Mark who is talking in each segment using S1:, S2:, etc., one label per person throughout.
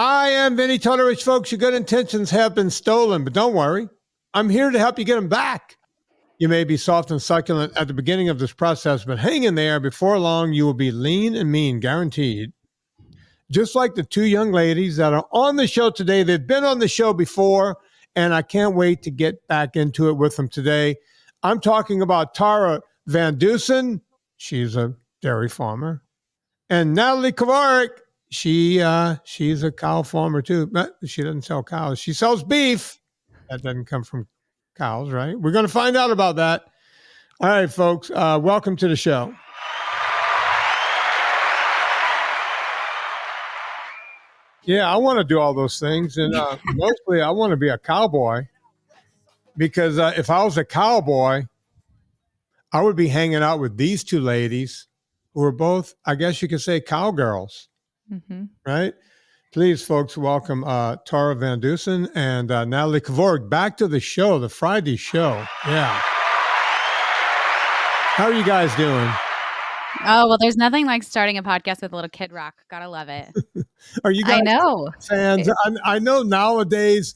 S1: I am Vinnie Tortorich, folks. Your good intentions have been stolen, but don't worry. I'm here to help you get them back. You may be soft and succulent at the beginning of this process, but hang in there. Before long, you will be lean and mean, guaranteed. Just like the two young ladies that are on the show today. They've been on the show before, and I can't wait to get back into it with them today. I'm talking about Tara Van Dussen. She's a dairy farmer. And Natalie Kovarik. She's a cow farmer too, but she doesn't sell cows. She sells beef. That doesn't come from cows, right? We're going to find out about that. All right, folks, welcome to the show. Yeah, I want to do all those things, and mostly I want to be a cowboy because if I was a cowboy, I would be hanging out with these two ladies who are both, I guess you could say, cowgirls. Mm-hmm. Right? Please, folks, welcome Tara Van Dussen and Natalie Kovarik back to the show, the Friday show. Yeah. How are you guys doing?
S2: Oh, well, there's nothing like starting a podcast with a little Kid Rock. Gotta love it.
S1: Are you guys fans?
S2: It,
S1: I know nowadays,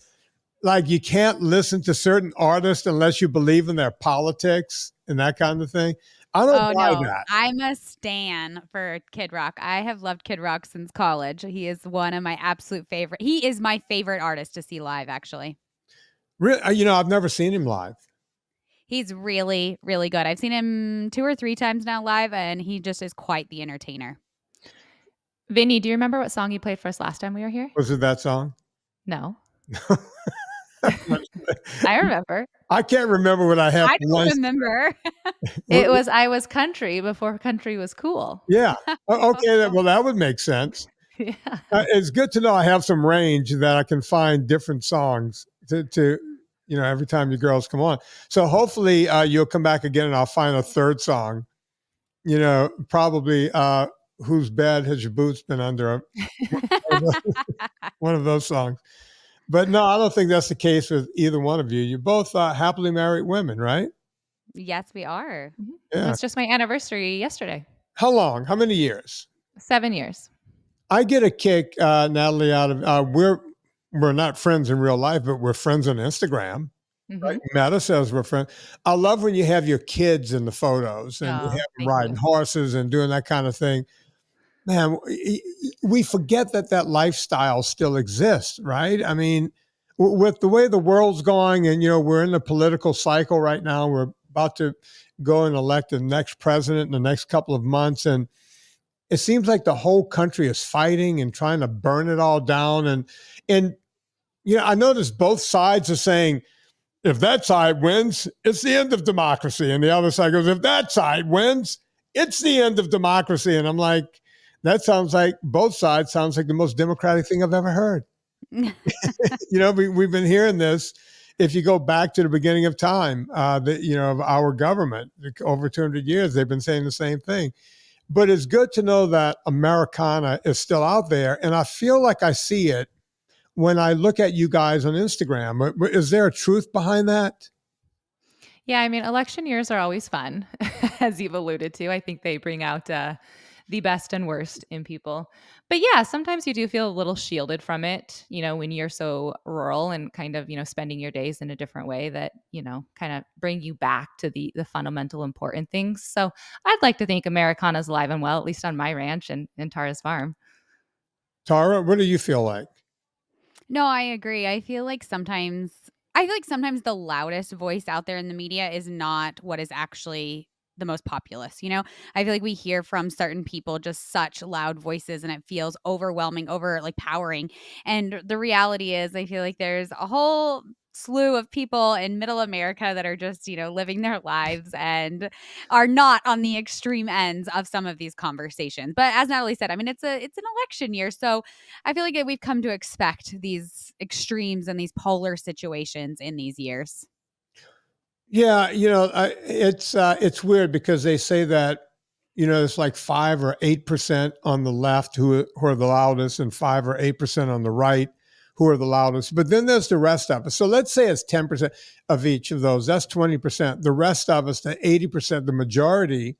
S1: like, you can't listen to certain artists unless you believe in their politics and that kind of thing. I don't buy that.
S2: I'm a stan for Kid Rock. I have loved Kid Rock since college. He is one of my absolute favorite. He is my favorite artist to see live, actually.
S1: Really? You know, I've never seen him live.
S2: He's really, really good. I've seen him 2 or 3 times now live, and he just is quite the entertainer.
S3: Vinny, do you remember what song you played for us last time we were here?
S1: Was it that song?
S3: No. I remember.
S1: I can't remember what I have.
S2: I don't remember.
S3: It was I Was Country before country was cool.
S1: Yeah. Okay. Well, that would make sense.
S3: Yeah.
S1: It's good to know I have some range that I can find different songs to you know, every time you girls come on. So hopefully you'll come back again and I'll find a third song, you know, probably Whose Bed Has Your Boots Been Under? One of those songs. But no, I don't think that's the case with either one of you. You're both happily married women, right?
S2: Yes, we are.
S3: Yeah. It's just my anniversary yesterday.
S1: How long? How many years?
S3: 7 years.
S1: I get a kick, Natalie, out of we're not friends in real life, but we're friends on Instagram. Mm-hmm. Right? Meta says we're friends. I love when you have your kids in the photos and you have them riding horses and doing that kind of thing. Man, we forget that lifestyle still exists, right? I mean, with the way the world's going and, you know, we're in the political cycle right now. We're about to go and elect the next president in the next couple of months. And it seems like the whole country is fighting and trying to burn it all down. And you know, I notice both sides are saying, if that side wins, it's the end of democracy. And the other side goes, if that side wins, it's the end of democracy. And I'm like, that sounds like both sides sounds like the most democratic thing I've ever heard. You know, we've been hearing this. If you go back to the beginning of time, you know, of our government, over 200 years, they've been saying the same thing. But it's good to know that Americana is still out there. And I feel like I see it when I look at you guys on Instagram. Is there a truth behind that?
S3: Yeah, I mean, election years are always fun, as you've alluded to. I think they bring out the best and worst in people. But yeah, sometimes you do feel a little shielded from it, you know, when you're so rural and kind of, you know, spending your days in a different way that, you know, kind of bring you back to the fundamental important things. So I'd like to think Americana's alive and well, at least on my ranch and Tara's farm.
S1: Tara, what do you feel like?
S2: No, I agree. I feel like sometimes the loudest voice out there in the media is not what is actually the most populous. You know, I feel like we hear from certain people just such loud voices and it feels overwhelming, powering. And the reality is I feel like there's a whole slew of people in middle America that are just, you know, living their lives and are not on the extreme ends of some of these conversations. But as Natalie said, I mean, it's an election year. So I feel like we've come to expect these extremes and these polar situations in these years.
S1: Yeah, you know, it's weird because they say that, you know, it's like 5 or 8% on the left who are the loudest and 5 or 8% on the right who are the loudest. But then there's the rest of us. So let's say it's 10% of each of those. That's 20%. The rest of us, the 80%, the majority,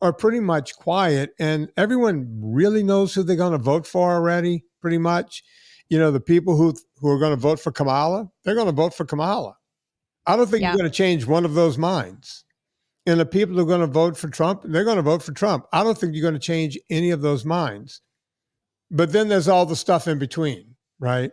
S1: are pretty much quiet. And everyone really knows who they're going to vote for already. pretty much. The people who are going to vote for Kamala, they're going to vote for Kamala. I don't think you're going to change one of those minds. And the people who are going to vote for Trump, they're going to vote for Trump. I don't think you're going to change any of those minds. But then there's all the stuff in between, right?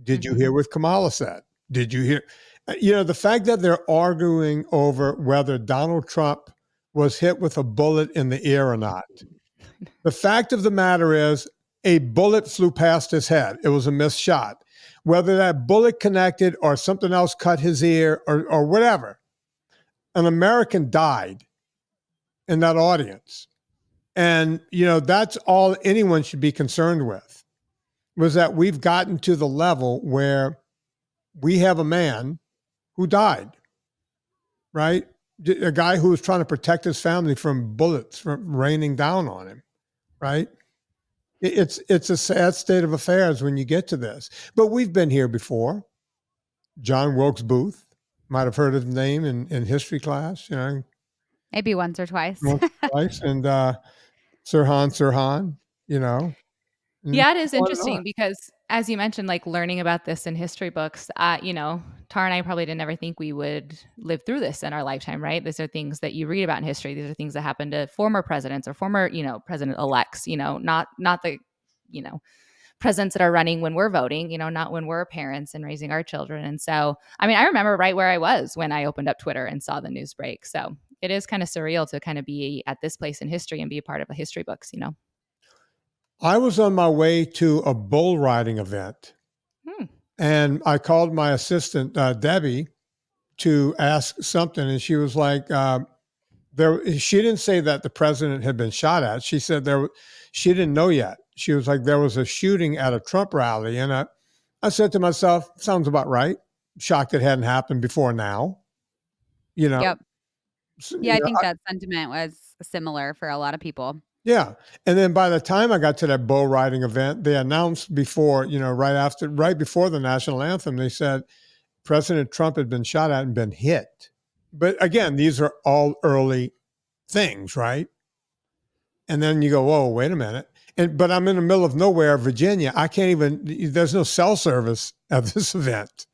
S1: Did you hear what Kamala said? Did you hear? The fact that they're arguing over whether Donald Trump was hit with a bullet in the ear or not. The fact of the matter is a bullet flew past his head. It was a missed shot. Whether that bullet connected or something else cut his ear or whatever, an American died in that audience. And, that's all anyone should be concerned with, was that we've gotten to the level where we have a man who died, right? A guy who was trying to protect his family from bullets from raining down on him, right? It's a sad state of affairs when you get to this. But we've been here before. John Wilkes Booth, might have heard his name in history class,
S2: Maybe once or twice.
S1: And Sirhan,
S3: Yeah, it is interesting because, as you mentioned, like learning about this in history books, Tara and I probably didn't ever think we would live through this in our lifetime, right? These are things that you read about in history. These are things that happen to former presidents or former, president-elects, not the, presidents that are running when we're voting, not when we're parents and raising our children. And so, I mean, I remember right where I was when I opened up Twitter and saw the news break. So it is kind of surreal to kind of be at this place in history and be a part of a history books,
S1: I was on my way to a bull riding event, and I called my assistant, Debbie, to ask something. And she was like, she didn't say that the president had been shot at. She said she didn't know yet. She was like, there was a shooting at a Trump rally. And I said to myself, sounds about right. Shocked it hadn't happened before now.
S2: Yep. Yeah, I think that sentiment was similar for a lot of people.
S1: Yeah. And then by the time I got to that bull riding event, they announced before, right before the national anthem, they said President Trump had been shot at and been hit. But again, these are all early things, right? And then you go, whoa, wait a minute. But I'm in the middle of nowhere, Virginia. I can't even, there's no cell service at this event,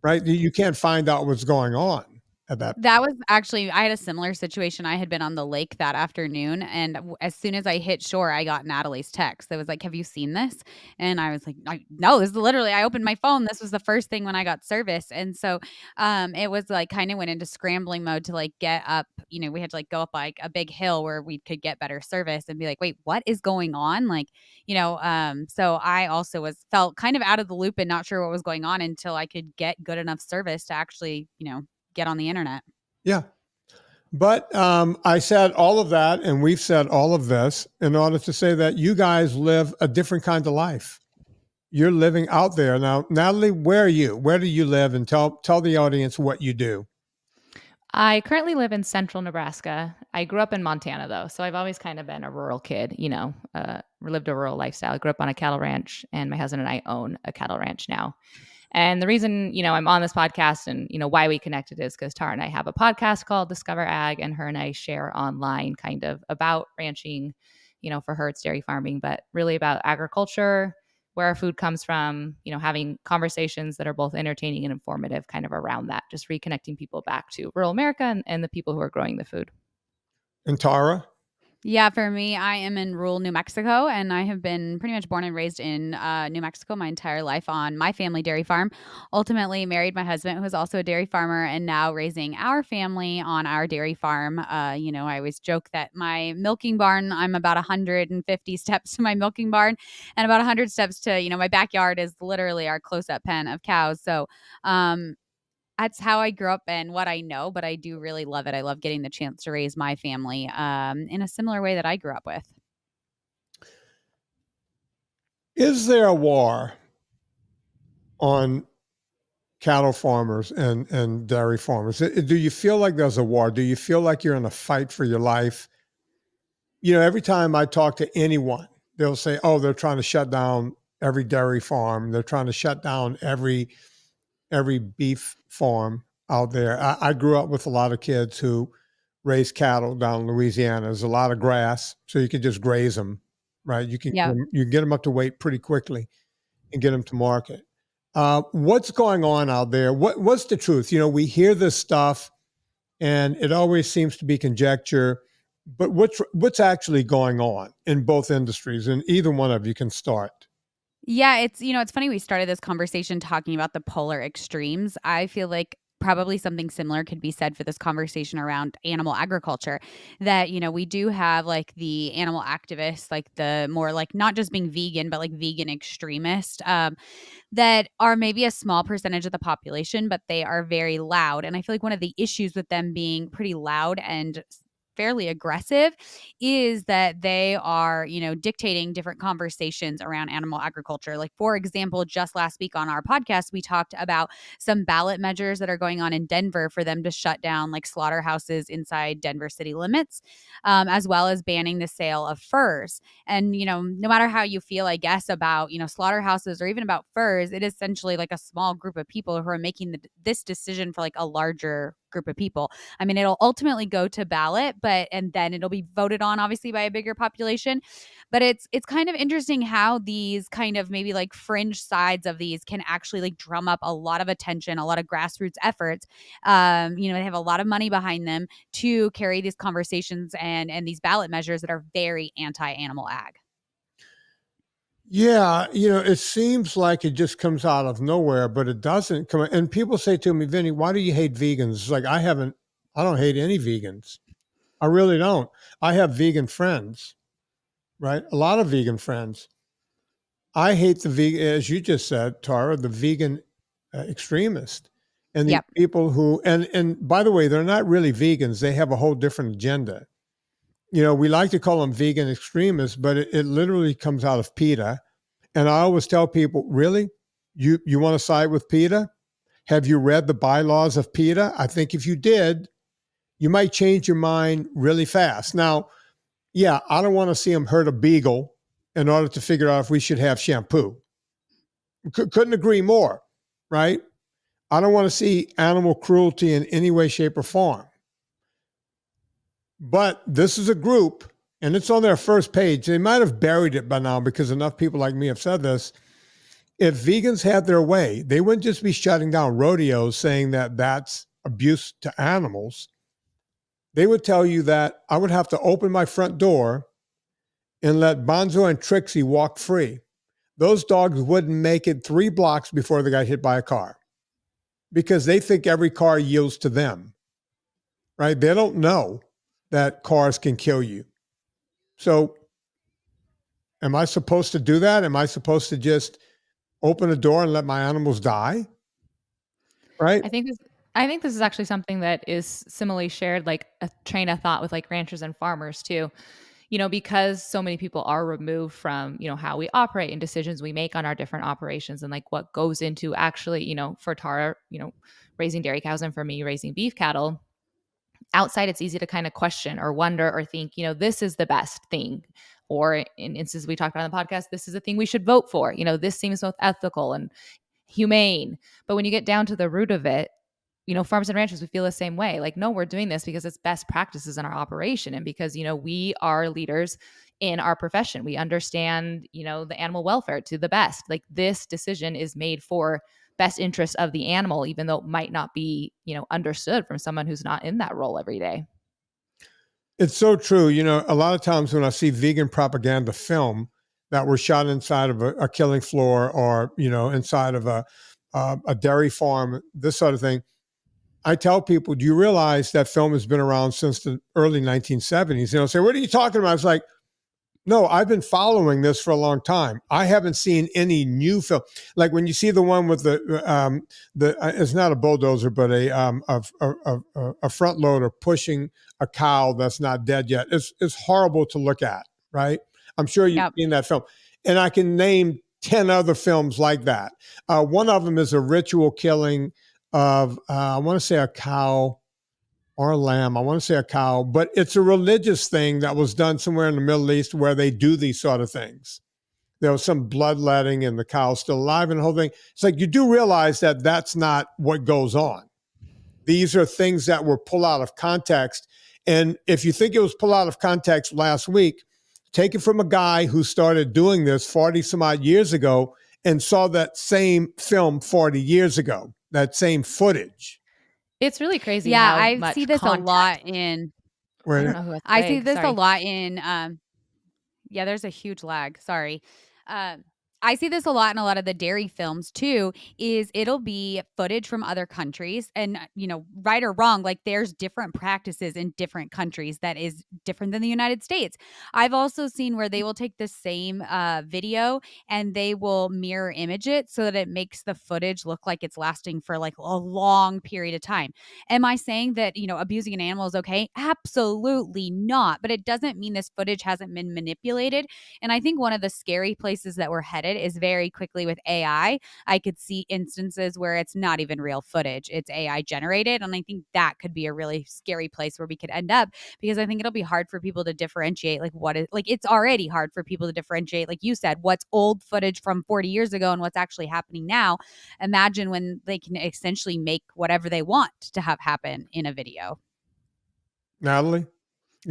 S1: right? You can't find out what's going on.
S2: That was actually, I had a similar situation. I had been on the lake that afternoon, and as soon as I hit shore, I got Natalie's text. It was like, have you seen this? And I was like, no, this is literally, I opened my phone. This was the first thing when I got service. And so it was like kind of went into scrambling mode to like get up, we had to like go up like a big hill where we could get better service and be like, wait, what is going on? Like, so I also felt kind of out of the loop and not sure what was going on until I could get good enough service to actually, get on the internet.
S1: Yeah. But I said all of that, and we've said all of this in order to say that you guys live a different kind of life. You're living out there. Now, Natalie, where are you? Where do you live? And tell the audience what you do.
S3: I currently live in central Nebraska. I grew up in Montana, though, so I've always kind of been a rural kid, lived a rural lifestyle. I grew up on a cattle ranch, and my husband and I own a cattle ranch now. And the reason, I'm on this podcast and, why we connected is because Tara and I have a podcast called Discover Ag, and her and I share online kind of about ranching. For her, it's dairy farming, but really about agriculture, where our food comes from, having conversations that are both entertaining and informative kind of around that, just reconnecting people back to rural America and the people who are growing the food.
S1: And Tara?
S2: Yeah, for me, I am in rural New Mexico, and I have been pretty much born and raised in New Mexico my entire life on my family dairy farm. Ultimately married my husband, who is also a dairy farmer, and now raising our family on our dairy farm. I always joke that my milking barn, I'm about 150 steps to my milking barn, and about 100 steps to, my backyard is literally our close-up pen of cows. So, that's how I grew up and what I know, but I do really love it. I love getting the chance to raise my family in a similar way that I grew up with.
S1: Is there a war on cattle farmers and dairy farmers? Do you feel like there's a war? Do you feel like you're in a fight for your life? Every time I talk to anyone, they'll say, oh, they're trying to shut down every dairy farm. They're trying to shut down every beef farm out there. I grew up with a lot of kids who raise cattle down in Louisiana. There's a lot of grass, so you could just graze them, right? You can
S2: Yeah.
S1: you can get them up to weight pretty quickly and get them to market. What's going on out there? What's the truth? We hear this stuff, and it always seems to be conjecture. But what's actually going on in both industries? And either one of you can start.
S2: Yeah, it's funny we started this conversation talking about the polar extremes. I feel like probably something similar could be said for this conversation around animal agriculture, that we do have like the animal activists, like the more like not just being vegan but like vegan extremist, that are maybe a small percentage of the population, but they are very loud. And I feel like one of the issues with them being pretty loud and fairly aggressive is that they are, dictating different conversations around animal agriculture. Like, for example, just last week on our podcast, we talked about some ballot measures that are going on in Denver for them to shut down like slaughterhouses inside Denver city limits, as well as banning the sale of furs. And, no matter how you feel, I guess, about, slaughterhouses or even about furs, it is essentially like a small group of people who are making this decision for like a larger group of people. I mean, it'll ultimately go to ballot, and then it'll be voted on obviously by a bigger population. But it's kind of interesting how these kind of maybe like fringe sides of these can actually like drum up a lot of attention, a lot of grassroots efforts. They have a lot of money behind them to carry these conversations and these ballot measures that are very anti-animal ag.
S1: Yeah, it seems like it just comes out of nowhere, but it doesn't come. And people say to me, Vinny, why do you hate vegans? It's like, I don't hate any vegans. I really don't. I have vegan friends, right? A lot of vegan friends. I hate the vegan, as you just said, Tara, the vegan extremist. And the
S2: Yep.
S1: people who, and by the way, they're not really vegans. They have a whole different agenda. We like to call them vegan extremists, but it literally comes out of PETA. And I always tell people, really? You want to side with PETA? Have you read the bylaws of PETA? I think if you did, you might change your mind really fast. Now, yeah, I don't want to see them hurt a beagle in order to figure out if we should have shampoo. Couldn't agree more, right? I don't want to see animal cruelty in any way, shape, or form. But this is a group, and it's on their first page. They might have buried it by now because enough people like me have said this. If vegans had their way, they wouldn't just be shutting down rodeos saying that that's abuse to animals. They would tell you that I would have to open my front door and let Bonzo and Trixie walk free. Those dogs wouldn't make it 3 blocks before they got hit by a car because they think every car yields to them, right? They don't know that cars can kill you. So am I supposed to do that? Am I supposed to just open a door and let my animals die? Right?
S3: I think this is actually something that is similarly shared, like a train of thought with like ranchers and farmers too. Because so many people are removed from, how we operate and decisions we make on our different operations and like what goes into actually, for Tara, raising dairy cows, and for me, raising beef cattle. Outside, it's easy to kind of question or wonder or think, this is the best thing. Or in instances we talked about on the podcast, this is the thing we should vote for. This seems both ethical and humane. But when you get down to the root of it, farmers and ranchers, we feel the same way. Like, no, we're doing this because it's best practices in our operation. And because, we are leaders in our profession. We understand, the animal welfare to the best. Like, this decision is made for best interest of the animal, even though it might not be, understood from someone who's not in that role every day.
S1: It's so true. A lot of times when I see vegan propaganda film that were shot inside of a killing floor or, inside of a dairy farm, this sort of thing, I tell people, do you realize that film has been around since the early 1970s? Say, what are you talking about? It's like, no, I've been following this for a long time. I haven't seen any new film. Like when you see the one with the it's not a bulldozer, but a front loader pushing a cow that's not dead yet. It's horrible to look at, right? I'm sure you've seen that film. And I can name 10 other films like that. One of them is a ritual killing of, I want to say a cow or a lamb. I want to say a cow, but it's a religious thing that was done somewhere in the Middle East where they do these sort of things. There was some bloodletting and the cow's still alive and the whole thing. It's like, you do realize that that's not what goes on. These are things that were pulled out of context. And if you think it was pulled out of context last week, take it from a guy who started doing this 40 some odd years ago and saw that same film 40 years ago, that same footage.
S3: It's really crazy
S2: Yeah,
S3: how
S2: I
S3: much
S2: see this a
S3: content.
S2: lot in.
S3: I don't know who it's
S2: I see
S3: big.
S2: this a
S3: Sorry.
S2: lot in. Yeah, there's a huge lag. Sorry. Um, I see this a lot in a lot of the dairy films too, is it'll be footage from other countries and, right or wrong, like there's different practices in different countries that is different than the United States. I've also seen where they will take the same video and they will mirror image it so that it makes the footage look like it's lasting for like a long period of time. Am I saying that, abusing an animal is okay? Absolutely not. But it doesn't mean this footage hasn't been manipulated. And I think one of the scary places that we're headed is very quickly with AI. I could see instances where it's not even real footage, it's AI generated. And I think that could be a really scary place where we could end up, because I think it'll be hard for people to differentiate it's already hard for people to differentiate, like you said, what's old footage from 40 years ago and what's actually happening now. Imagine when they can essentially make whatever they want to have happen in a video.
S1: Natalie?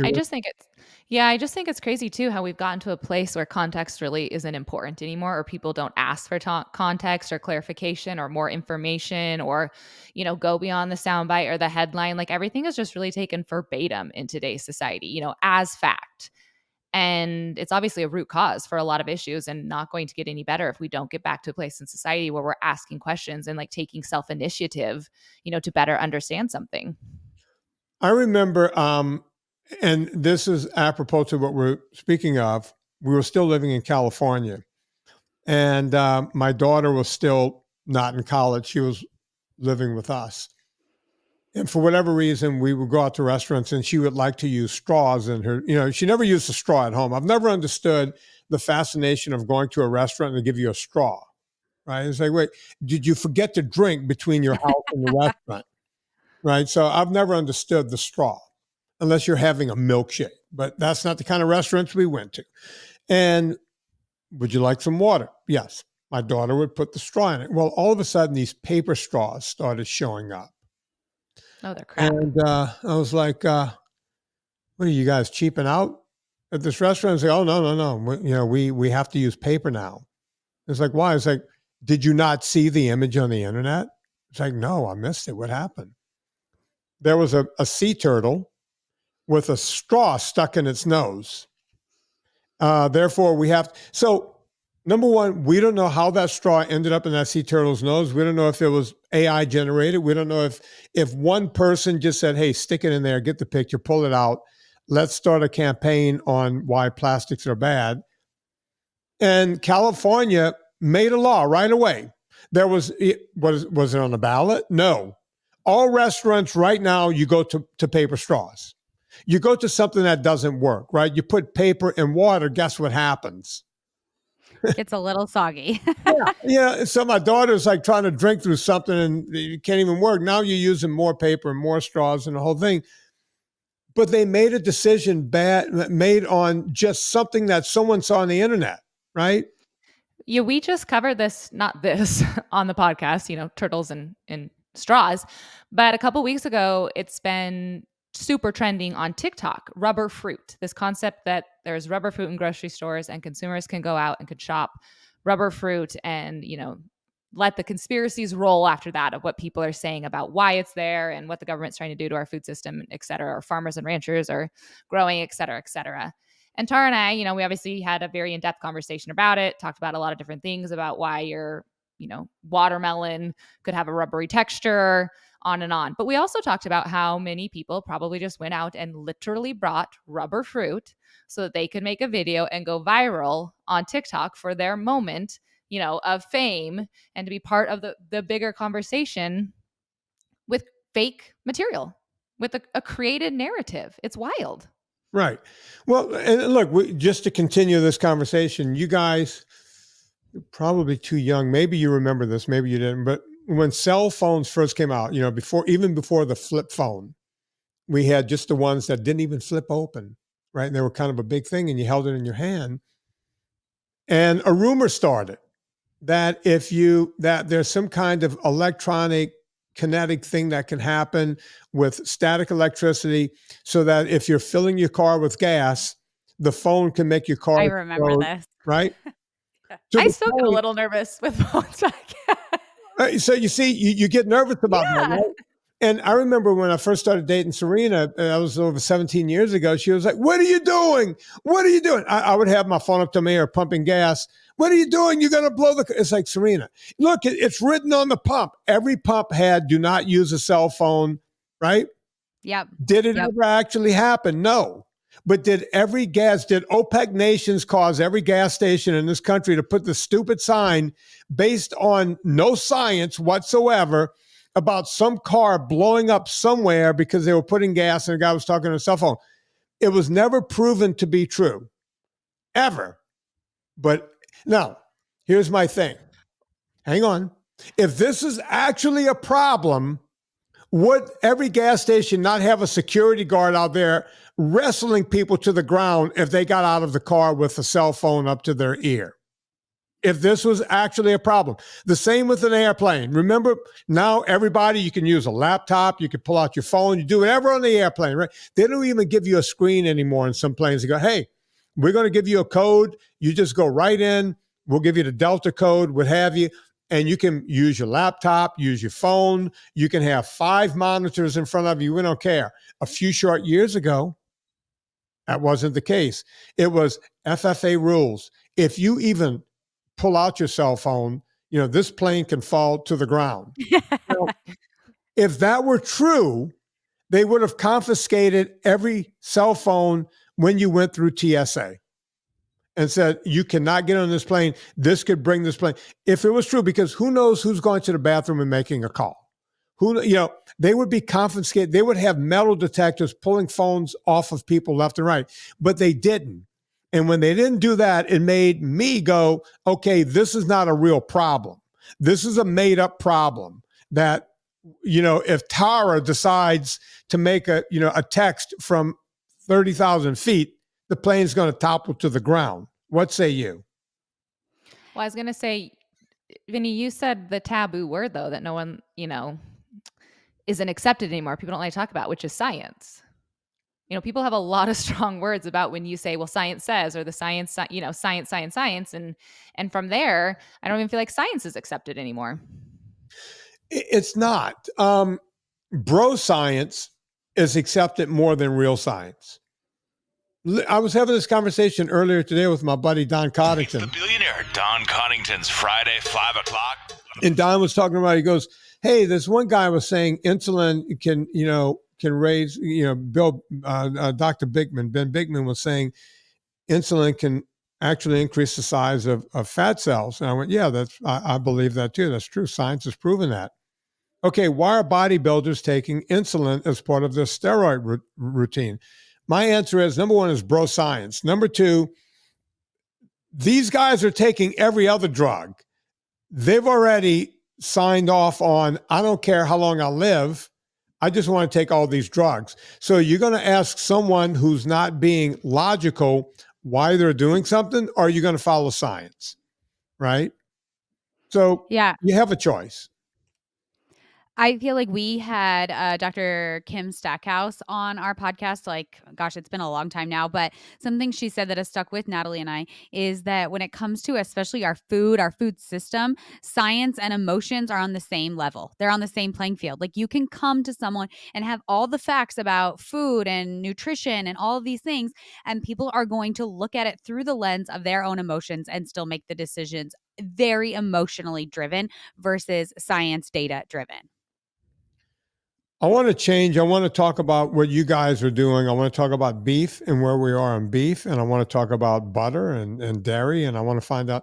S3: I just think it's crazy too how we've gotten to a place where context really isn't important anymore, or people don't ask for context or clarification or more information, or go beyond the soundbite or the headline. Like everything is just really taken verbatim in today's society, as fact. And it's obviously a root cause for a lot of issues and not going to get any better if we don't get back to a place in society where we're asking questions and like taking self-initiative, to better understand something.
S1: I remember, and this is apropos to what we're speaking of, we were still living in California. And my daughter was still not in college. She was living with us. And for whatever reason, we would go out to restaurants and she would like to use straws in her, she never used a straw at home. I've never understood the fascination of going to a restaurant and they give you a straw, right? It's like, wait, did you forget to drink between your house and the restaurant? Right? So I've never understood the straw unless you're having a milkshake, but that's not the kind of restaurants we went to. And would you like some water? Yes. My daughter would put the straw in it. Well, all of a sudden, these paper straws started showing up.
S3: Oh, they're crap.
S1: And I was like, what are you guys cheaping out at this restaurant? And say, oh, no. We have to use paper now. It's like, why? It's like, did you not see the image on the internet? It's like, no, I missed it. What happened? There was a sea turtle with a straw stuck in its nose. Therefore, so number one, we don't know how that straw ended up in that sea turtle's nose. We don't know if it was AI generated. We don't know if one person just said, hey, stick it in there, get the picture, pull it out. Let's start a campaign on why plastics are bad. And California made a law right away. Was it on the ballot? No. All restaurants right now, you go to paper straws. You go to something that doesn't work, right? You put paper in water, guess what happens?
S2: It's a little soggy.
S1: Yeah. So my daughter's like trying to drink through something and it can't even work. Now you're using more paper and more straws and the whole thing. But they made a decision made on just something that someone saw on the internet, right?
S3: Yeah, we just covered this, not this on the podcast, turtles and straws. But a couple weeks ago, it's been super trending on TikTok, rubber fruit. This concept that there's rubber fruit in grocery stores and consumers can go out and could shop rubber fruit and, let the conspiracies roll after that of what people are saying about why it's there and what the government's trying to do to our food system, et cetera, or farmers and ranchers are growing, et cetera, et cetera. And Tara and I, we obviously had a very in-depth conversation about it, talked about a lot of different things about why your, watermelon could have a rubbery texture, on and on. But we also talked about how many people probably just went out and literally brought rubber fruit so that they could make a video and go viral on TikTok for their moment, of fame and to be part of the bigger conversation with fake material, with a created narrative. It's wild.
S1: Right. Well, and look, just to continue this conversation, you guys, you're probably too young. Maybe you remember this, maybe you didn't, but when cell phones first came out, even before the flip phone, we had just the ones that didn't even flip open, right? And they were kind of a big thing and you held it in your hand. And a rumor started that that there's some kind of electronic kinetic thing that can happen with static electricity so that if you're filling your car with gas, the phone can make your car
S2: I remember
S1: explode,
S2: this.
S1: right? To
S3: I
S1: the
S3: still get a
S1: point-
S3: little nervous with phones.
S1: So you see, you get nervous about that,
S3: Yeah.
S1: right? And I remember when I first started dating Serena, that was over 17 years ago. She was like, "What are you doing? What are you doing?" I would have my phone up to my ear, pumping gas. "What are you doing? You're going to blow the." It's like, Serena, look, it's written on the pump. Every pump had "Do not use a cell phone," right?
S2: Yep.
S1: Did it
S2: Yep.
S1: ever actually happen? No. But did OPEC nations cause every gas station in this country to put the stupid sign based on no science whatsoever about some car blowing up somewhere because they were putting gas and a guy was talking on a cell phone? It was never proven to be true, ever. But now, here's my thing. Hang on. If this is actually a problem, would every gas station not have a security guard out there wrestling people to the ground if they got out of the car with a cell phone up to their ear? If this was actually a problem. The same with an airplane. Remember, now everybody, you can use a laptop, you can pull out your phone, you do whatever on the airplane, right? They don't even give you a screen anymore in some planes. They go, "Hey, we're going to give you a code. You just go right in. We'll give you the Delta code, what have you. And you can use your laptop, use your phone. You can have 5 monitors in front of you. We don't care." A few short years ago, that wasn't the case. It was FFA rules. If you even pull out your cell phone, this plane can fall to the ground. Now, if that were true, they would have confiscated every cell phone when you went through TSA and said, "You cannot get on this plane. This could bring this plane." If it was true, because who knows who's going to the bathroom and making a call? They would be confiscated. They would have metal detectors pulling phones off of people left and right, but they didn't. And when they didn't do that, it made me go, okay, this is not a real problem. This is a made up problem that, if Tara decides to make a text from 30,000 feet, the plane's going to topple to the ground. What say you?
S3: Well, I was going to say, Vinny, you said the taboo word, though, that no one, isn't accepted anymore. People don't like to talk about, which is science. People have a lot of strong words about when you say, well, science says, or the science, science. And from there, I don't even feel like science is accepted anymore.
S1: It's not. Bro science is accepted more than real science. I was having this conversation earlier today with my buddy Don Coddington.
S4: It's the billionaire Don Coddington's Friday, 5 o'clock.
S1: And Don was talking about, he goes, "Hey, this one guy was saying insulin can raise, Dr. Bigman, Ben Bigman was saying insulin can actually increase the size of fat cells." And I went, "Yeah, I believe that too. That's true. Science has proven that." Okay, why are bodybuilders taking insulin as part of their steroid routine? My answer is, number one is bro science. Number two, these guys are taking every other drug. They've already signed off on, "I don't care how long I live. I just want to take all these drugs." So you're going to ask someone who's not being logical why they're doing something, or are you going to follow science? Right? So
S2: Yeah.
S1: you have a choice.
S2: I feel like we had Dr. Kim Stackhouse on our podcast. Gosh, it's been a long time now, but something she said that has stuck with Natalie and I is that when it comes to especially our food system, science and emotions are on the same level. They're on the same playing field. Like, you can come to someone and have all the facts about food and nutrition and all of these things, and people are going to look at it through the lens of their own emotions and still make the decisions very emotionally driven versus science data driven.
S1: I want to change. I want to talk about what you guys are doing. I want to talk about beef and where we are on beef. And I want to talk about butter and dairy. And I want to find out,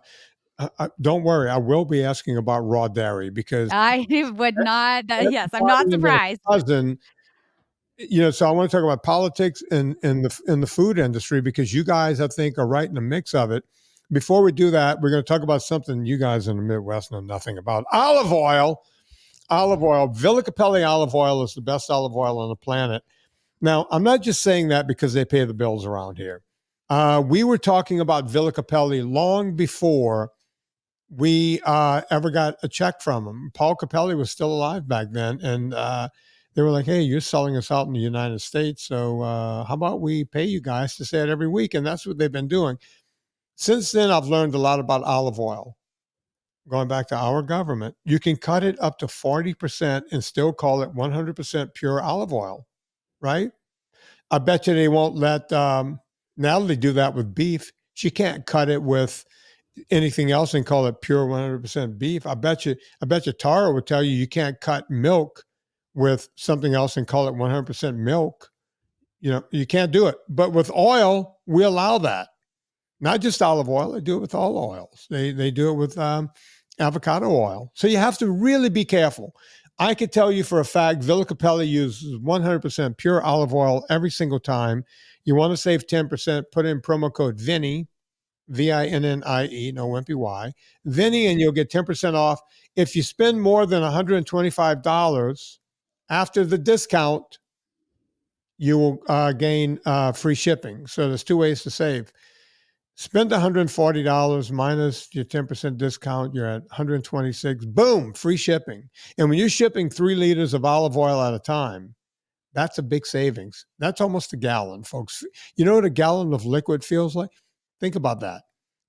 S1: don't worry, I will be asking about raw dairy, because
S2: I would not. Yes, I'm not surprised.
S1: Cousin, so I want to talk about politics in the food industry, because you guys, I think, are right in the mix of it. Before we do that, we're going to talk about something you guys in the Midwest know nothing about: olive oil. Olive oil. Villa Capelli olive oil is the best olive oil on the planet. Now, I'm not just saying that because they pay the bills around here. We were talking about Villa Capelli long before we ever got a check from them. Paul Capelli was still alive back then, and They were like, hey, you're selling us out in the United States, so how about we pay you guys to say it every week? And that's what they've been doing. Since then, I've learned a lot about olive oil. Going back to our government, you can cut it up to 40% and still call it 100% pure olive oil, right? I bet you they won't let Natalie do that with beef. She can't cut it with anything else and call it pure 100% beef. I bet you Tara would tell you you can't cut milk with something else and call it 100% milk. You know, you can't do it. But with oil, we allow that. Not just olive oil, they do it with all oils. They do it with avocado oil. So you have to really be careful. I could tell you for a fact, Villa Capelli uses 100% pure olive oil every single time. You want to save 10%, put in promo code Vinnie, Vinnie, no wimpy Y, Vinnie, and you'll get 10% off. If you spend more than $125 after the discount, you will gain free shipping. So there's two ways to save. Spend $140 minus your 10% discount, you're at $126. Boom, free shipping. And when you're shipping 3 liters of olive oil at a time, that's a big savings. That's almost a gallon, folks. You know what a gallon of liquid feels like? Think about that.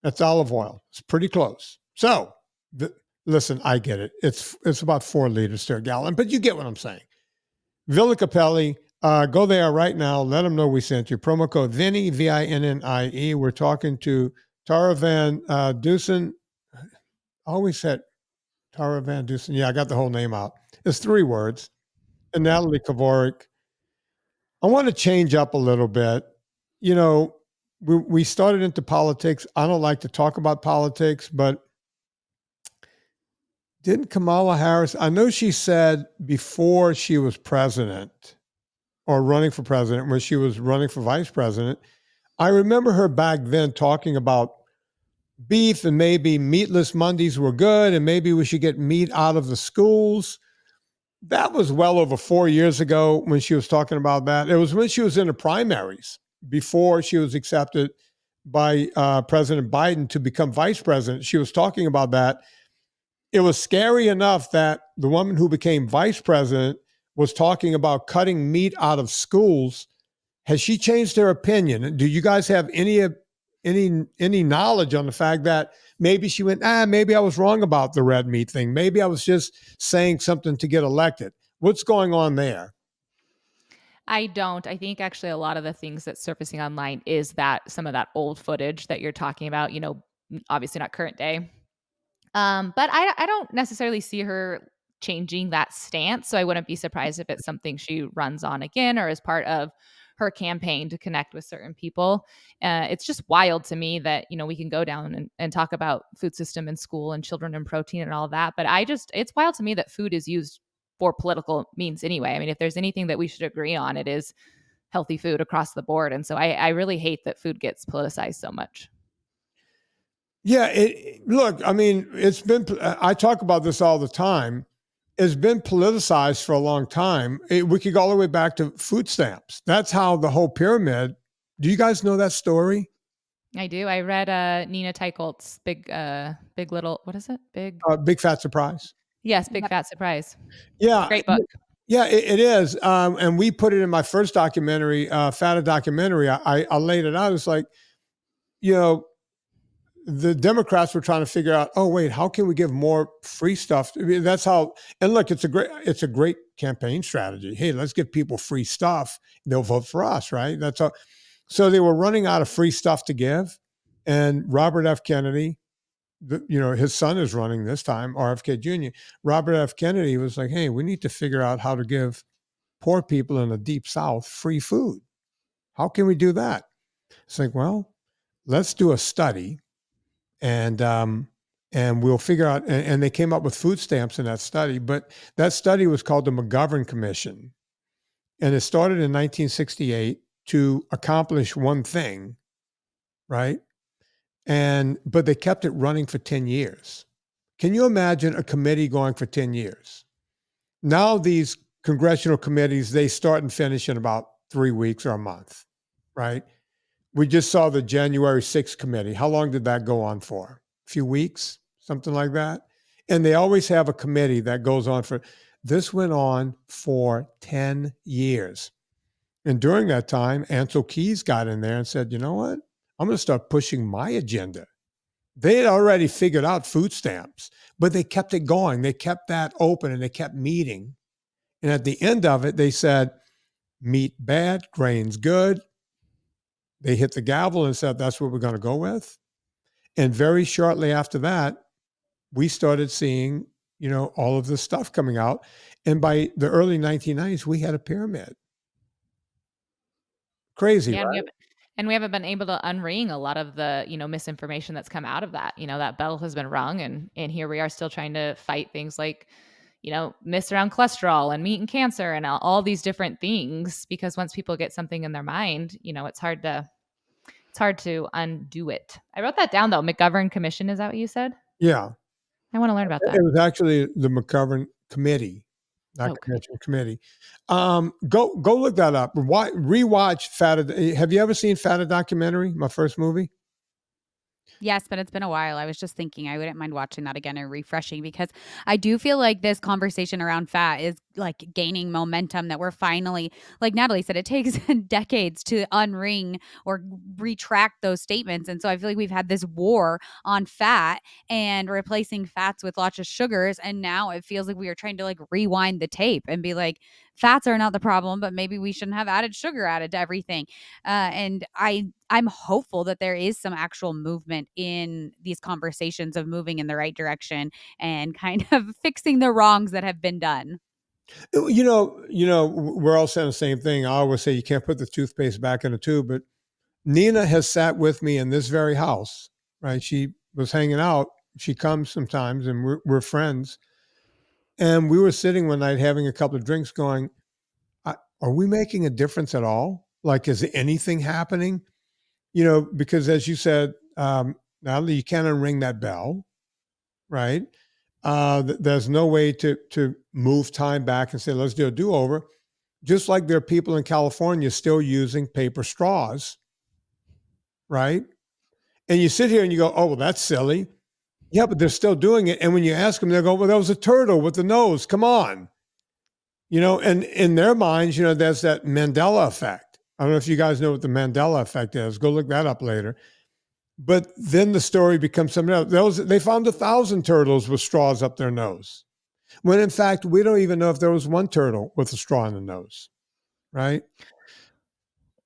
S1: That's olive oil. It's pretty close. So, listen, I get it. It's about 4 liters to a gallon, but you get what I'm saying. Villa Capelli, go there right now. Let them know we sent you. Promo code Vinnie, Vinnie. We're talking to Tara Van Dussen. I always said Tara Van Dussen. Yeah, I got the whole name out. It's 3 words. And Natalie Kovarik. I want to change up a little bit. You know, we started into politics. I don't like to talk about politics, but didn't Kamala Harris, I know she said before she was president or running for president, when she was running for vice president, I remember her back then talking about beef and maybe meatless Mondays were good and maybe we should get meat out of the schools. That was well over 4 years ago when she was talking about that. It was when she was in the primaries before she was accepted by President Biden to become vice president. She was talking about that. It was scary enough that the woman who became vice president was talking about cutting meat out of schools. Has she changed her opinion? Do you guys have any knowledge on the fact that maybe she went, maybe I was wrong about the red meat thing. Maybe I was just saying something to get elected. What's going on there?
S3: I don't. I think actually a lot of the things that's surfacing online is that some of that old footage that you're talking about, you know, obviously not current day. But I don't necessarily see her changing that stance. So I wouldn't be surprised if it's something she runs on again or as part of her campaign to connect with certain people. It's just wild to me that, you know, we can go down and talk about food system in school and children and protein and all that. But it's wild to me that food is used for political means anyway. I mean, if there's anything that we should agree on, it is healthy food across the board. And so I really hate that food gets politicized so much.
S1: Yeah, look, I mean, it's been, I talk about this all the time. It's been politicized for a long time. We could go all the way back to food stamps. That's how the whole pyramid. Do you guys know that story?
S3: I do. I read Nina Teicholz's Big Little, what is it?
S1: Big Fat Surprise.
S3: Yes, Big Fat Surprise.
S1: Yeah.
S3: Great book.
S1: Yeah, it is. And we put it in my first documentary, Fatta documentary. I laid it out. It's like, you know, the Democrats were trying to figure out, oh, wait, how can we give more free stuff? I mean, that's how, and look, it's a great campaign strategy. Hey, let's give people free stuff. They'll vote for us, right? That's how. So they were running out of free stuff to give. And Robert F. Kennedy, his son is running this time, RFK Jr. Robert F. Kennedy was like, hey, we need to figure out how to give poor people in the Deep South free food. How can we do that? It's like, well, let's do a study. And we'll figure out, and they came up with food stamps in that study, but that study was called the McGovern Commission. And it started in 1968 to accomplish one thing, right? But they kept it running for 10 years. Can you imagine a committee going for 10 years? Now these congressional committees, they start and finish in about 3 weeks or a month, right? We just saw the January 6th committee. How long did that go on for? A few weeks, something like that. And they always have a committee that goes on for, This went on for 10 years. And during that time, Ansel Keys got in there and said, you know what? I'm going to start pushing my agenda. They had already figured out food stamps, but they kept it going. They kept that open and they kept meeting. And at the end of it, they said, meat bad, grains good. They hit the gavel and said, that's what we're going to go with. And very shortly after that, we started seeing, all of this stuff coming out. And by the early 1990s, we had a pyramid. Crazy,
S3: Yeah,
S1: right?
S3: and we haven't been able to unring a lot of the, misinformation that's come out of that. That bell has been rung, and here we are still trying to fight things like, myths around cholesterol and meat and cancer and all these different things, because once people get something in their mind, it's hard to undo it. I wrote that down though. McGovern Commission, is that what you said?
S1: Yeah.
S3: I want to learn about that.
S1: It was actually the McGovern Committee, not Commission, Committee. Go look that up. Rewatch Fatta. Have you ever seen Fatta documentary? My first movie.
S2: Yes, but it's been a while. I was just thinking I wouldn't mind watching that again and refreshing, because I do feel like this conversation around fat is like gaining momentum, that we're finally, like Natalie said, it takes decades to unring or retract those statements. And so I feel like we've had this war on fat and replacing fats with lots of sugars. And now it feels like we are trying to like rewind the tape and be like, fats are not the problem, but maybe we shouldn't have added sugar added to everything. And I'm hopeful that there is some actual movement in these conversations of moving in the right direction and kind of fixing the wrongs that have been done.
S1: We're all saying the same thing. I always say you can't put the toothpaste back in the tube, but Nina has sat with me in this very house, right? She was hanging out. She comes sometimes and we're friends. And we were sitting one night having a couple of drinks going, are we making a difference at all? Like, is anything happening? Because as you said, Natalie, you can't unring that bell, right? There's no way to move time back and say, let's do a do-over. Just like there are people in California still using paper straws, right? And you sit here and you go, oh, well, that's silly. Yeah, but they're still doing it. And when you ask them, they'll go, well, that was a turtle with the nose. Come on. And in their minds, there's that Mandela effect. I don't know if you guys know what the Mandela effect is. Go look that up later. But then the story becomes something else. They found 1,000 turtles with straws up their nose, when in fact, we don't even know if there was one turtle with a straw in the nose, right?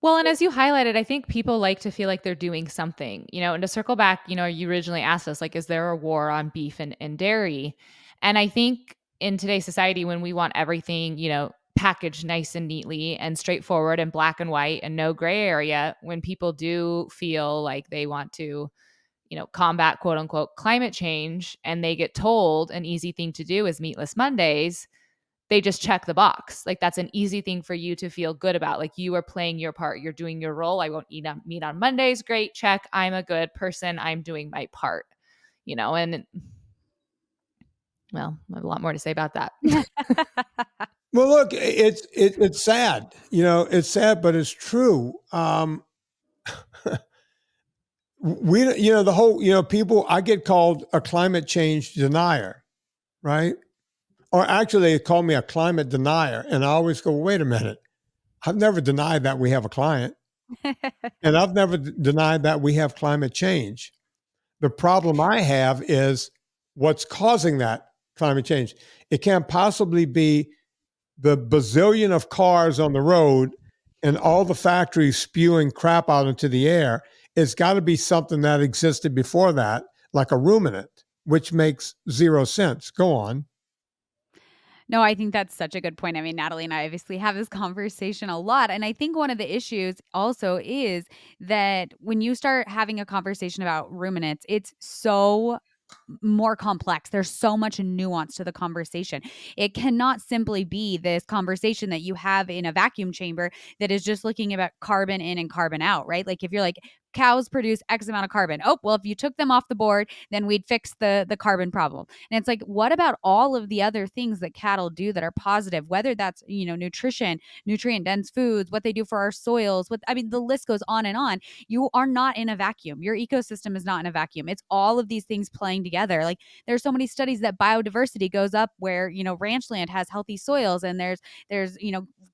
S3: Well, and as you highlighted, I think people like to feel like they're doing something, and to circle back, you originally asked us, like, is there a war on beef and dairy? And I think in today's society, when we want everything, packaged nice and neatly and straightforward and black and white and no gray area, when people do feel like they want to, combat quote unquote climate change, and they get told an easy thing to do is meatless Mondays, they just check the box. Like, that's an easy thing for you to feel good about. Like, you are playing your part. You're doing your role. I won't eat meat on Mondays. Great. Check. I'm a good person. I'm doing my part, and well, I have a lot more to say about that.
S1: Well, look, it's sad, it's sad, but it's true. We, the whole, people, I get called a climate change denier, right? Or actually they call me a climate denier. And I always go, wait a minute. I've never denied that we have a client. And I've never denied that we have climate change. The problem I have is what's causing that climate change. It can't possibly be the bazillion of cars on the road and all the factories spewing crap out into the air. It's got to be something that existed before that, like a ruminant, which makes zero sense. Go on.
S2: No, I think that's such a good point. I mean, Natalie and I obviously have this conversation a lot. And I think one of the issues also is that when you start having a conversation about ruminants, it's so more complex. There's so much nuance to the conversation. It cannot simply be this conversation that you have in a vacuum chamber that is just looking about carbon in and carbon out, right? Like, if you're like, cows produce X amount of carbon. Oh, well, if you took them off the board, then we'd fix the carbon problem. And it's like, what about all of the other things that cattle do that are positive, whether that's, nutrition, nutrient dense foods, what they do for our soils, the list goes on and on. You are not in a vacuum. Your ecosystem is not in a vacuum. It's all of these things playing together. Like, there's so many studies that biodiversity goes up where, ranch land has healthy soils and there's,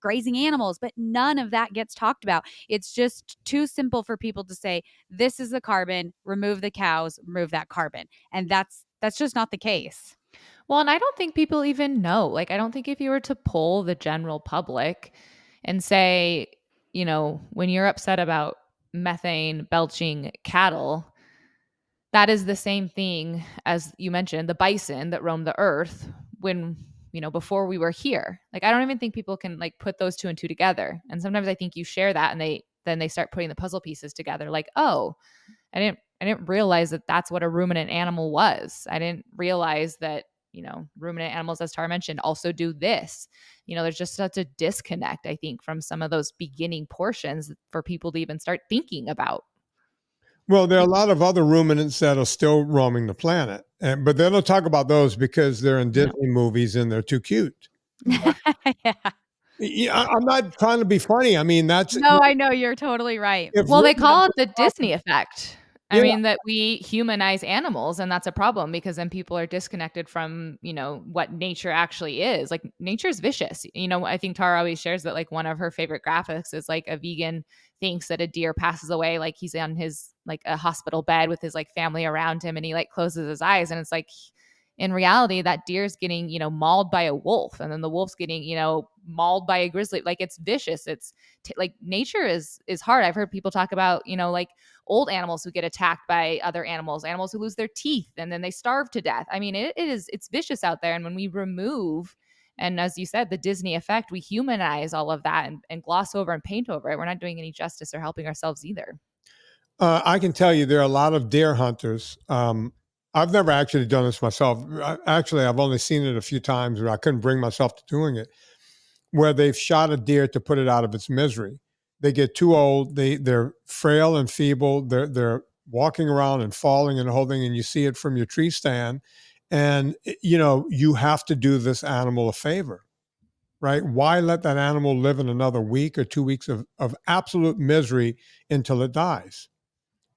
S2: grazing animals, but none of that gets talked about. It's just too simple for people to say, this is the carbon, remove the cows, remove that carbon. And that's just not the case.
S3: Well, and I don't think people even know. Like, I don't think if you were to poll the general public and say, when you're upset about methane belching cattle, that is the same thing as you mentioned, the bison that roamed the earth when, before we were here. Like, I don't even think people can like put those two and two together. And sometimes I think you share that and then they start putting the puzzle pieces together. Like, oh, I didn't realize that that's what a ruminant animal was. I didn't realize that, ruminant animals, as Tara mentioned, also do this. There's just such a disconnect, I think, from some of those beginning portions for people to even start thinking about.
S1: Well, there are a lot of other ruminants that are still roaming the planet, but they don't talk about those because they're in Disney movies and they're too cute. Yeah, I'm not trying to be funny. I mean, that's
S2: no, I know you're totally right.
S3: Well, they call it the Disney effect.
S1: Yeah.
S3: I mean, that we humanize animals, and that's a problem because then people are disconnected from, what nature actually is. Like, nature's vicious. I think Tara always shares that like one of her favorite graphics is like a vegan thinks that a deer passes away, like he's on his like a hospital bed with his like family around him, and he like closes his eyes, and it's like in reality that deer's getting mauled by a wolf, and then the wolf's getting mauled by a grizzly. Like, it's vicious. It's like nature is hard. I've heard people talk about like old animals who get attacked by other animals who lose their teeth and then they starve to death. I mean, it's vicious out there. And when we remove, and as you said, the Disney effect, we humanize all of that and gloss over and paint over it. We're not doing any justice or helping ourselves either.
S1: I can tell you there are a lot of deer hunters. I've never actually done this myself. I've only seen it a few times where I couldn't bring myself to doing it, where they've shot a deer to put it out of its misery. They get too old. They're frail and feeble. They're walking around and falling and holding, and you see it from your tree stand. And, you have to do this animal a favor, right? Why let that animal live in another week or 2 weeks of absolute misery until it dies?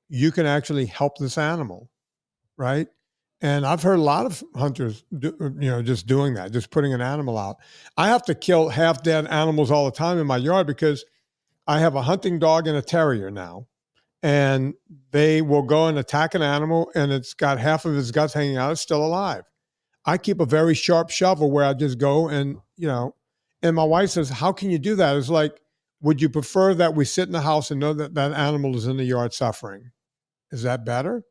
S1: You can actually help this animal, right? And I've heard a lot of hunters, just doing that, just putting an animal out. I have to kill half dead animals all the time in my yard because I have a hunting dog and a terrier now, and they will go and attack an animal and it's got half of his guts hanging out. It's still alive. I keep a very sharp shovel where I just go and my wife says, how can you do that? It's like, would you prefer that we sit in the house and know that that animal is in the yard suffering? Is that better?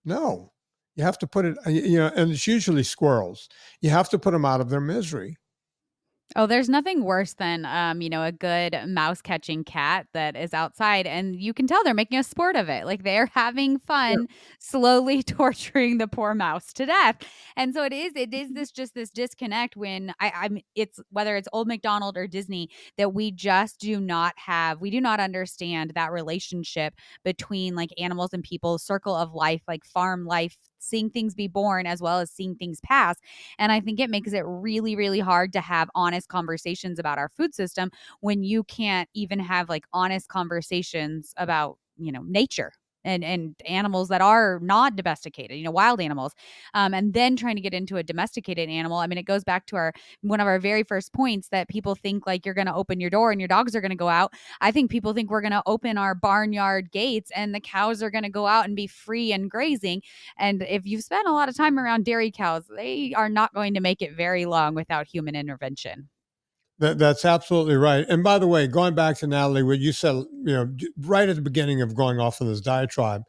S1: No. You have to put it, and it's usually squirrels. You have to put them out of their misery.
S2: Oh, there's nothing worse than, a good mouse catching cat that is outside and you can tell they're making a sport of it. Like, they're having fun slowly torturing the poor mouse to death. And so it is this disconnect when it's whether it's Old MacDonald or Disney, that we do not understand that relationship between like animals and people, circle of life, like farm life, seeing things be born as well as seeing things pass. And I think it makes it really, really hard to have honest conversations about our food system when you can't even have like honest conversations about, nature and animals that are not domesticated, wild animals. And then trying to get into a domesticated animal. I mean, it goes back to one of our very first points that people think like you're going to open your door and your dogs are going to go out. I think people think we're going to open our barnyard gates and the cows are going to go out and be free and grazing. And if you've spent a lot of time around dairy cows, they are not going to make it very long without human intervention.
S1: That's absolutely right. And by the way, going back to Natalie, what you said, right at the beginning of going off on this diatribe,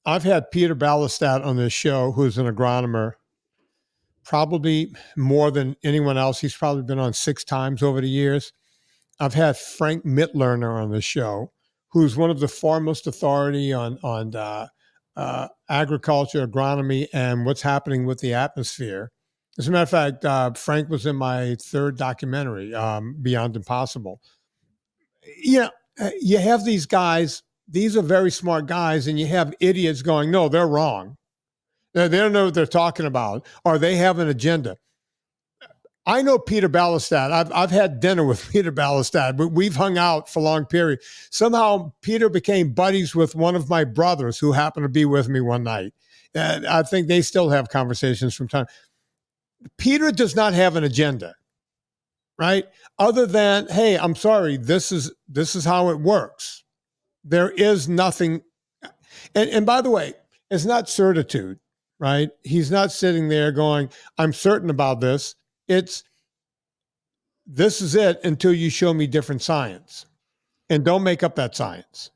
S1: I've had Peter Ballestat on this show, who's an agronomer, probably more than anyone else. He's probably been on 6 times over the years. I've had Frank Mitlerner on the show, who's one of the foremost authority on agriculture, agronomy, and what's happening with the atmosphere. As a matter of fact, Frank was in my 3rd documentary, Beyond Impossible. You have these guys these are very smart guys, and you have idiots going, no, they're wrong. They don't know what they're talking about, or they have an agenda. I know Peter Ballestad. I've had dinner with Peter Ballestad, but we've hung out for a long period. Somehow Peter became buddies with one of my brothers who happened to be with me one night. And I think they still have conversations from time. Peter does not have an agenda, right? Other than, hey, I'm sorry, this is how it works. There is nothing. And by the way, it's not certitude, right? He's not sitting there going, I'm certain about this. This is it until you show me different science. And don't make up that science.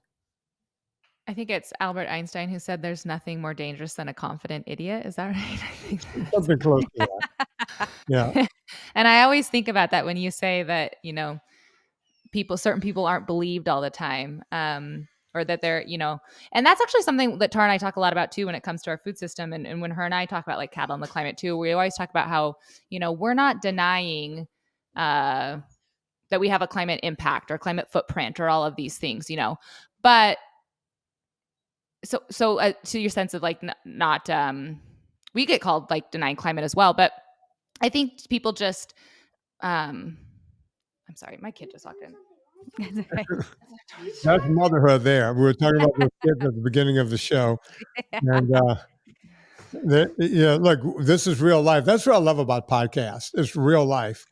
S3: I think it's Albert Einstein who said there's nothing more dangerous than a confident idiot. Is that right? I think
S1: Something close to that. Yeah.
S3: And I always think about that when you say that, certain people aren't believed all the time. Or that they're, and that's actually something that Tara and I talk a lot about too when it comes to our food system. And when her and I talk about like cattle and the climate too, we always talk about how, we're not denying that we have a climate impact or climate footprint or all of these things, but so to your sense of like not we get called like denying climate as well, but I think people just I'm sorry, my kid just walked in.
S1: That's motherhood there. We were talking about those kids at the beginning of the show. And look, this is real life. That's what I love about podcasts. It's real life.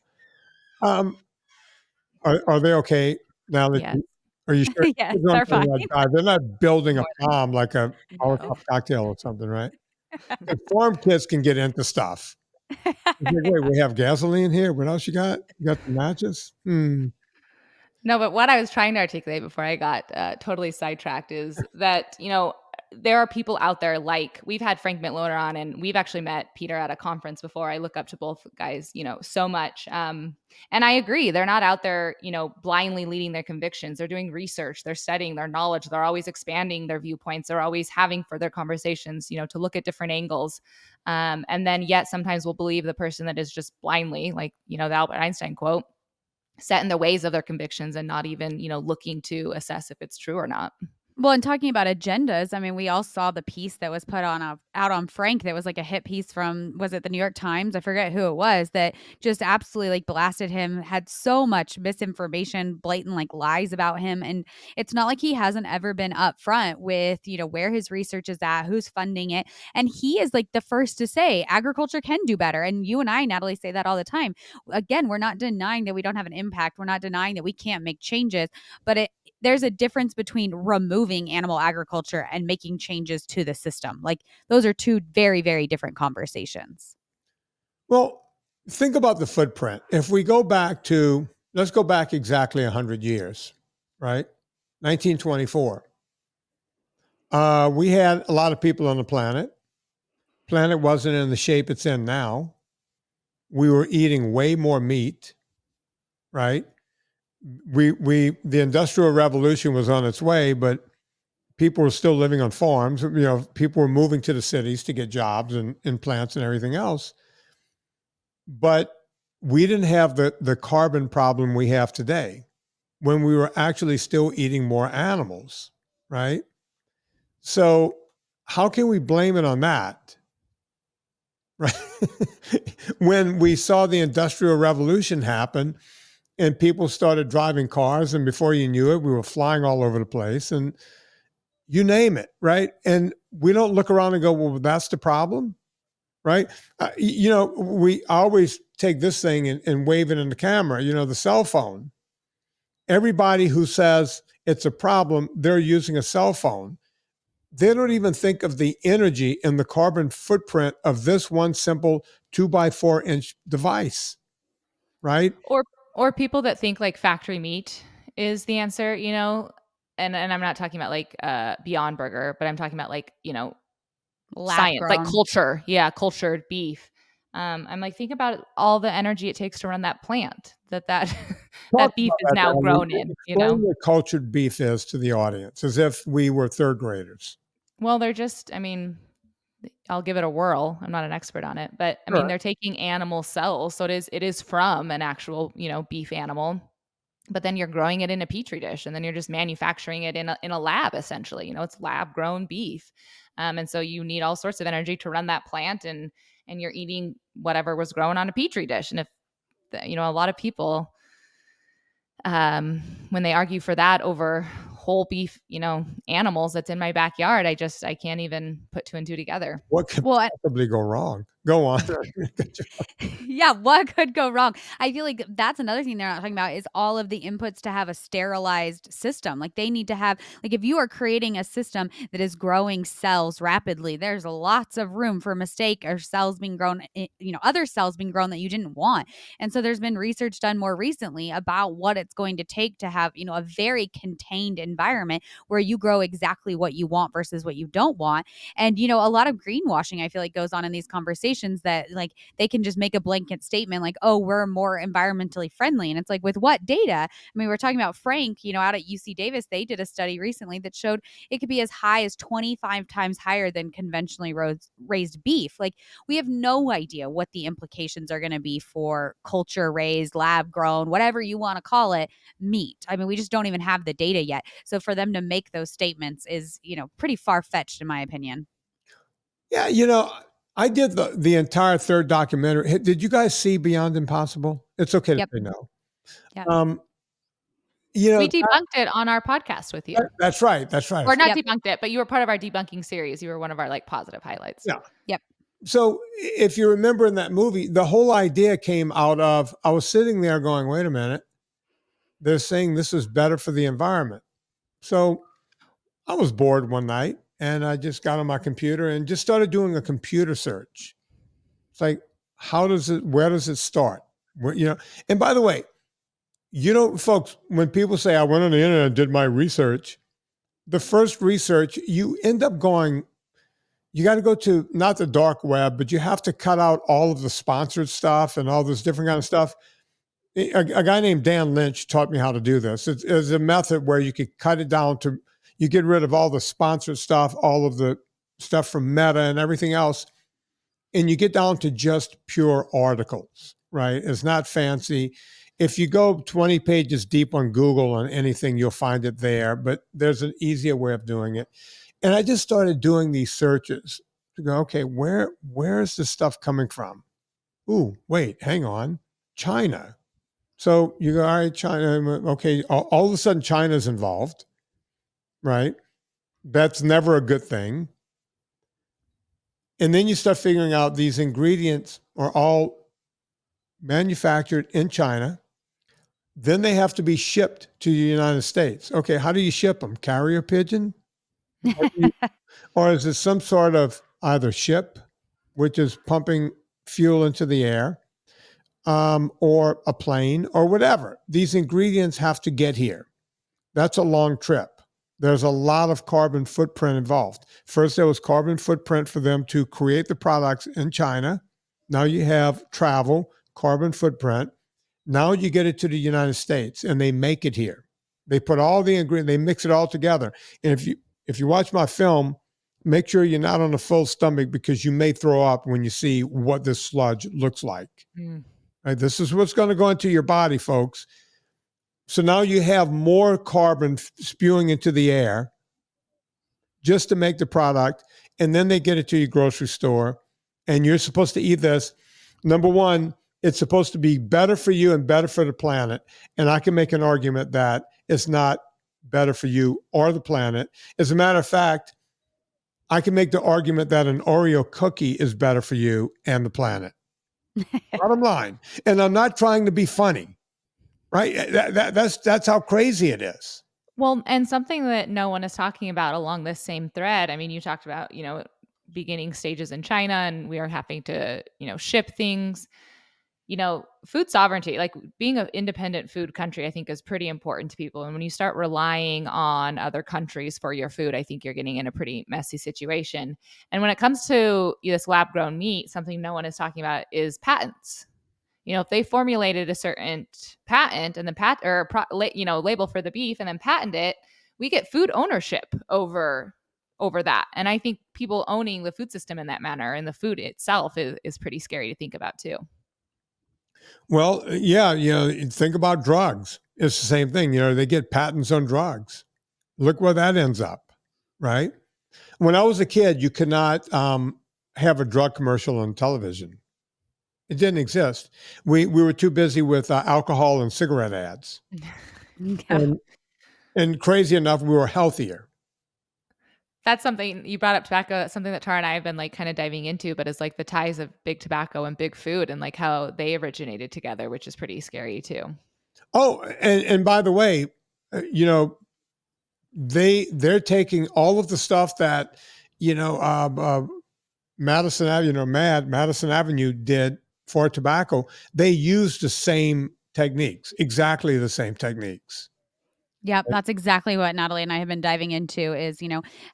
S1: Are they okay now?
S3: Yes.
S1: Are you sure?
S2: Yes, they're fine.
S1: They're not building a bomb like a Molotov cocktail or something, right? Farm kids can get into stuff. Like, wait, we have gasoline here. What else you got? You got the matches?
S3: No, but what I was trying to articulate before I got totally sidetracked is that, there are people out there like we've had Frank Mitloner on, and we've actually met Peter at a conference before. I look up to both guys, so much. And I agree. They're not out there, blindly leading their convictions. They're doing research. They're studying their knowledge. They're always expanding their viewpoints. They're always having further conversations, to look at different angles. And then yet sometimes we'll believe the person that is just blindly, like, the Albert Einstein quote, set in the ways of their convictions and not even, looking to assess if it's true or not.
S2: Well, and talking about agendas, I mean, we all saw the piece that was put on out on Frank that was like a hit piece from, was it the New York Times? I forget who it was, that just absolutely like blasted him, had so much misinformation, blatant like lies about him. And it's not like he hasn't ever been upfront with, where his research is at, who's funding it. And he is like the first to say agriculture can do better. And you and I, Natalie, say that all the time. Again, we're not denying that we don't have an impact. We're not denying that we can't make changes, but there's a difference between removing animal agriculture and making changes to the system. Like those are two very, very different conversations.
S1: Well, think about the footprint. If we go back let's go back exactly 100 years, right? 1924. We had a lot of people on the planet. Planet wasn't in the shape it's in now. We were eating way more meat, right? The Industrial Revolution was on its way, but people were still living on farms. People were moving to the cities to get jobs and in plants and everything else. But we didn't have the carbon problem we have today when we were actually still eating more animals, right? So how can we blame it on that? Right? When we saw the Industrial Revolution happen, and people started driving cars, and before you knew it, we were flying all over the place, and you name it, right? And we don't look around and go, well, that's the problem, right? We always take this thing and wave it in the camera, the cell phone. Everybody who says it's a problem, they're using a cell phone. They don't even think of the energy and the carbon footprint of this one simple 2x4 inch device, right?
S3: Or people that think like factory meat is the answer, and I'm not talking about like Beyond Burger, but I'm talking about like, science, like culture. Yeah, cultured beef. I'm like, think about all the energy it takes to run that plant that beef is now grown in.
S1: Explain what cultured beef is to the audience, as if we were third graders.
S3: Well, they're just, I'll give it a whirl. I'm not an expert on it, but I mean, they're taking animal cells. So it is from an actual, beef animal. but then you're growing it in a petri dish, and then you're just manufacturing it in a lab, essentially. It's lab grown beef. And so you need all sorts of energy to run that plant, and you're eating whatever was grown on a petri dish. And if, a lot of people, when they argue for that over whole beef, animals that's in my backyard, I can't even put two and two together.
S1: What could possibly go wrong? Go on.
S2: Yeah, what could go wrong? I feel like that's another thing they're not talking about is all of the inputs to have a sterilized system. Like they need to have, like if you are creating a system that is growing cells rapidly, there's lots of room for mistake or cells being grown, other cells being grown that you didn't want. And so there's been research done more recently about what it's going to take to have, a very contained environment where you grow exactly what you want versus what you don't want. And, a lot of greenwashing, I feel like, goes on in these conversations that like they can just make a blanket statement like, oh, we're more environmentally friendly. And it's like, with what data? I mean, we're talking about Frank, out at UC Davis, they did a study recently that showed it could be as high as 25 times higher than conventionally raised beef. Like we have no idea what the implications are going to be for culture raised, lab grown, whatever you want to call it, meat. I mean, we just don't even have the data yet. So for them to make those statements is, pretty far fetched in my opinion.
S1: Yeah, I did the entire third documentary. Did you guys see Beyond Impossible? It's okay to say no.
S2: Yeah.
S3: We debunked it on our podcast with you.
S1: That's right. That's right.
S3: Or not debunked it, but you were part of our debunking series. You were one of our positive highlights.
S1: Yeah.
S2: Yep.
S1: So if you remember in that movie, the whole idea came out of, I was sitting there going, wait a minute, they're saying this is better for the environment. So I was bored one night and I just got on my computer and just started doing a computer search. It's like, where does it start? And by the way, folks, when people say I went on the internet and did my research, the first research, you end up going, you got to go to not the dark web, but you have to cut out all of the sponsored stuff and all this different kind of stuff. A guy named Dan Lynch taught me how to do this. It's a method where you could cut it down to, you get rid of all the sponsored stuff, all of the stuff from Meta and everything else, and you get down to just pure articles, right? It's not fancy. If you go 20 pages deep on Google on anything, you'll find it there, but there's an easier way of doing it. And I just started doing these searches to go, okay, where is this stuff coming from? Ooh, wait, hang on, China. So you go, all right, China, okay, all of a sudden China's involved, right? That's never a good thing. And then you start figuring out these ingredients are all manufactured in China. Then they have to be shipped to the United States. Okay, how do you ship them? Carrier pigeon? Or is it some sort of either ship, which is pumping fuel into the air, or a plane or whatever? These ingredients have to get here. That's a long trip. There's a lot of carbon footprint involved. First, there was carbon footprint for them to create the products in China. Now you have travel, carbon footprint. Now you get it to the United States and they make it here. They put all the ingredients, they mix it all together. And if you watch my film, make sure you're not on a full stomach because you may throw up when you see what this sludge looks like. Right? This is what's going to go into your body, folks. So now you have more carbon spewing into the air just to make the product, and then they get it to your grocery store, and you're supposed to eat this. Number one, it's supposed to be better for you and better for the planet, and I can make an argument that it's not better for you or the planet. As a matter of fact, I can make the argument that an Oreo cookie is better for you and the planet. Bottom line. And I'm not trying to be funny. Right? That's how crazy it is.
S3: Well, and something that no one is talking about along this same thread. I mean, you talked about, beginning stages in China, and we are having to, ship things. Food sovereignty, like being an independent food country, I think is pretty important to people. And when you start relying on other countries for your food, I think you're getting in a pretty messy situation. And when it comes to this lab grown meat, something no one is talking about is patents. If they formulated a certain patent and the label for the beef and then patent it, we get food ownership over that. And I think people owning the food system in that manner and the food itself is pretty scary to think about too.
S1: Well, yeah, think about drugs. it's the same thing. They get patents on drugs. Look where that ends up, right? When I was a kid, you could not have a drug commercial on television. It didn't exist. We were too busy with alcohol and cigarette ads.
S2: Yeah.
S1: And crazy enough, we were healthier.
S3: That's something you brought up, tobacco. That's something that Tara and I have been like kind of diving into, but it's like the ties of big tobacco and big food and like how they originated together, which is pretty scary too.
S1: Oh, and by the way, they're taking all of the stuff that, Madison Avenue, Madison Avenue did for tobacco. They used the same techniques, exactly the same techniques.
S2: Yep, that's exactly what Natalie and I have been diving into is,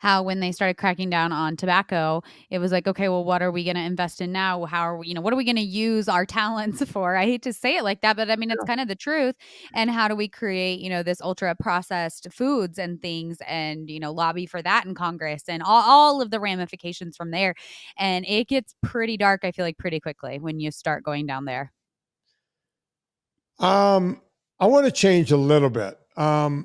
S2: how when they started cracking down on tobacco, it was like, okay, well, what are we going to invest in now? How are we, what are we going to use our talents for? I hate to say it like that, but I mean, it's kind of the truth. And how do we create, this ultra processed foods and things and, lobby for that in Congress and all of the ramifications from there. And it gets pretty dark, I feel like, pretty quickly when you start going down there.
S1: I want to change a little bit. There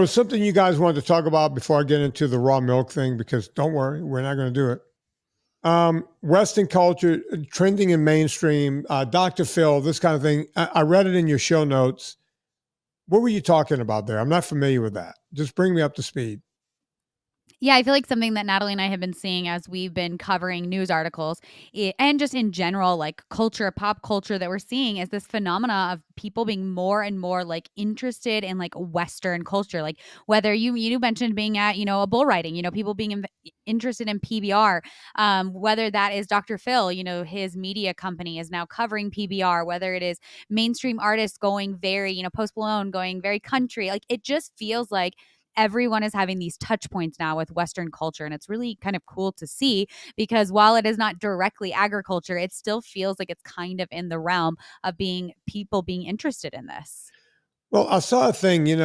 S1: was something you guys wanted to talk about before I get into the raw milk thing, because don't worry, we're not going to do it. Western culture, trending in mainstream, Dr. Phil, this kind of thing. I read it in your show notes. What were you talking about there? I'm not familiar with that. Just bring me up to speed.
S2: Yeah, I feel like something that Natalie and I have been seeing as we've been covering news articles and just in general, like culture, pop culture that we're seeing is this phenomena of people being more and more like interested in like Western culture. Like whether you mentioned being at, a bull riding, people being interested in PBR, whether that is Dr. Phil, his media company is now covering PBR, whether it is mainstream artists going very, Post Malone going very country. Like it just feels like everyone is having these touch points now with Western culture. And it's really kind of cool to see because while it is not directly agriculture, it still feels like it's kind of in the realm of people being interested in this.
S1: Well, I saw a thing, it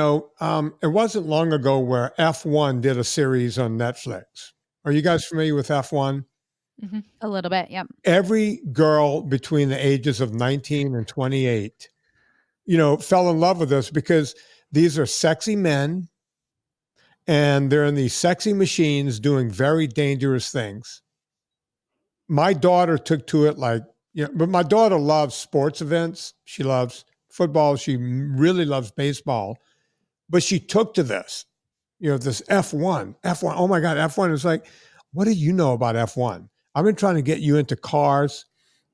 S1: wasn't long ago where F1 did a series on Netflix. Are you guys familiar with F1?
S2: Mm-hmm. A little bit, yep.
S1: Every girl between the ages of 19 and 28, fell in love with this because these are sexy men. And they're in these sexy machines doing very dangerous things. My daughter took to it but my daughter loves sports events. She loves football. She really loves baseball. But she took to this, this F1. Oh my God, F1 is like, what do you know about F1? I've been trying to get you into cars.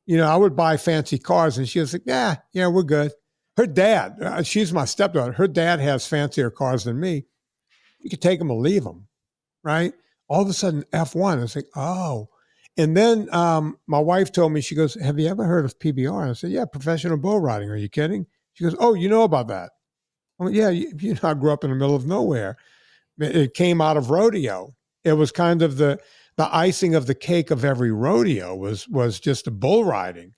S1: I would buy fancy cars. And she was like, yeah, we're good. Her dad, she's my stepdaughter. Her dad has fancier cars than me. You could take them or leave them, right? All of a sudden, F1, it's like, oh. And then my wife told me, she goes, have you ever heard of PBR? And I said, yeah, professional bull riding. Are you kidding? She goes, oh, you know about that? Well, yeah, I grew up in the middle of nowhere. It came out of rodeo. It was kind of the icing of the cake of every rodeo was just the bull riding.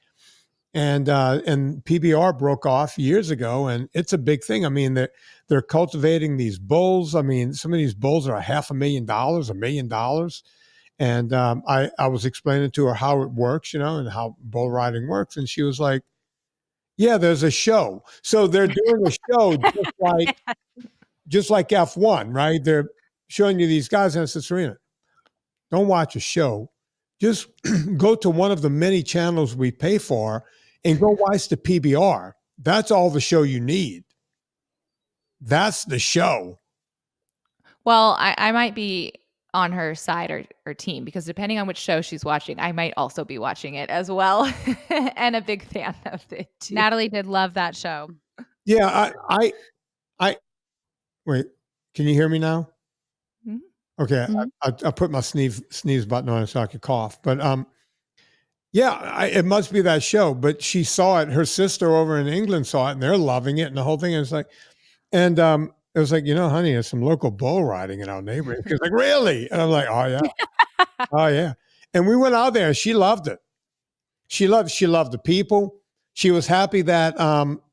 S1: And PBR broke off years ago, and it's a big thing. I mean, they're cultivating these bulls. I mean, some of these bulls are $500,000, $1 million. And I was explaining to her how it works, and how bull riding works. And she was like, yeah, there's a show. So they're doing a show just like F1, right? They're showing you these guys. And I said, Serena, don't watch a show. Just go to one of the many channels we pay for and go watch the PBR. That's all the show you need. That's the show.
S3: Well, I might be on her side or team because depending on which show she's watching, I might also be watching it as well and a big fan of it too.
S2: Natalie did love that show.
S1: Yeah, I wait, can you hear me now? Mm-hmm. Okay, mm-hmm. I put my sneeze button on it so I could cough. But yeah, it must be that show. But she saw it. Her sister over in England saw it, and they're loving it, and the whole thing. And it's like, and it was like, honey, there's some local bull riding in our neighborhood. She's like, really? And I'm like, oh yeah, oh yeah. And we went out there, and she loved it. She loved the people. She was happy that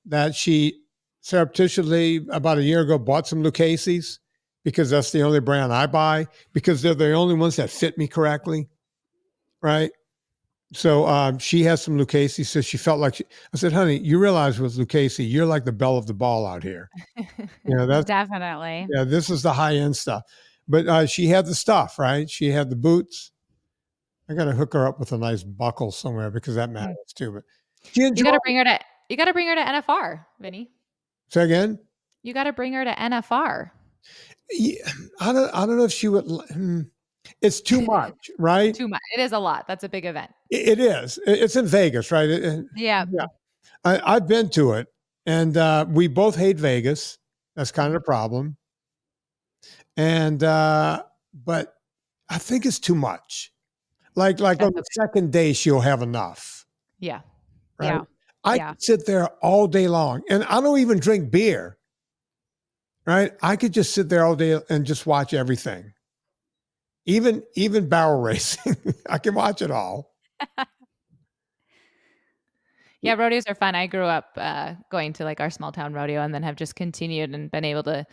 S1: that she surreptitiously about a year ago bought some Lucchese's because that's the only brand I buy because they're the only ones that fit me correctly, right? So she has some Lucchese. So she felt like I said, honey, you realize with Lucchese, you're like the belle of the ball out here. That's
S2: Definitely.
S1: this is the high end stuff. But she had the stuff, right? She had the boots. I got to hook her up with a nice buckle somewhere because that matters too. But she
S3: You
S1: enjoyed.
S3: got to bring her to NFR, Vinny.
S1: Say again.
S3: You got to bring her to NFR.
S1: Yeah, I don't know if she would. It's too much, right?
S3: Too much. It is a lot. That's a big event.
S1: It is. It's in Vegas, right?
S2: Yeah.
S1: I've been to it, and we both hate Vegas. That's kind of the problem. And but I think it's too much. Like on the second day, she'll have enough.
S3: Yeah.
S1: Right?
S2: Yeah.
S1: I could sit there all day long, and I don't even drink beer. Right? I could just sit there all day and just watch everything. Even barrel racing, I can watch it all.
S3: Yeah, rodeos are fun. I grew up going to like our small town rodeo, and then have just continued and been able to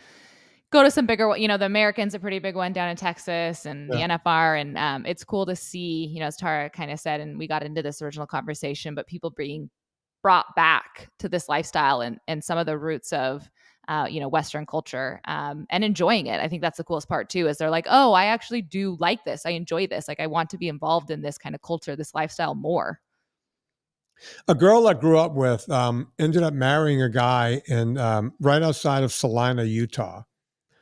S3: go to some bigger, the American's a pretty big one down in Texas, and the NFR. And it's cool to see, as Tara kind of said, and we got into this original conversation, but people being brought back to this lifestyle and some of the roots of, Western culture, and enjoying it. I think that's the coolest part too, is they're like, oh, I actually do like this. I enjoy this. Like, I want to be involved in this kind of culture, this lifestyle more.
S1: A girl I grew up with ended up marrying a guy in right outside of Salina, Utah.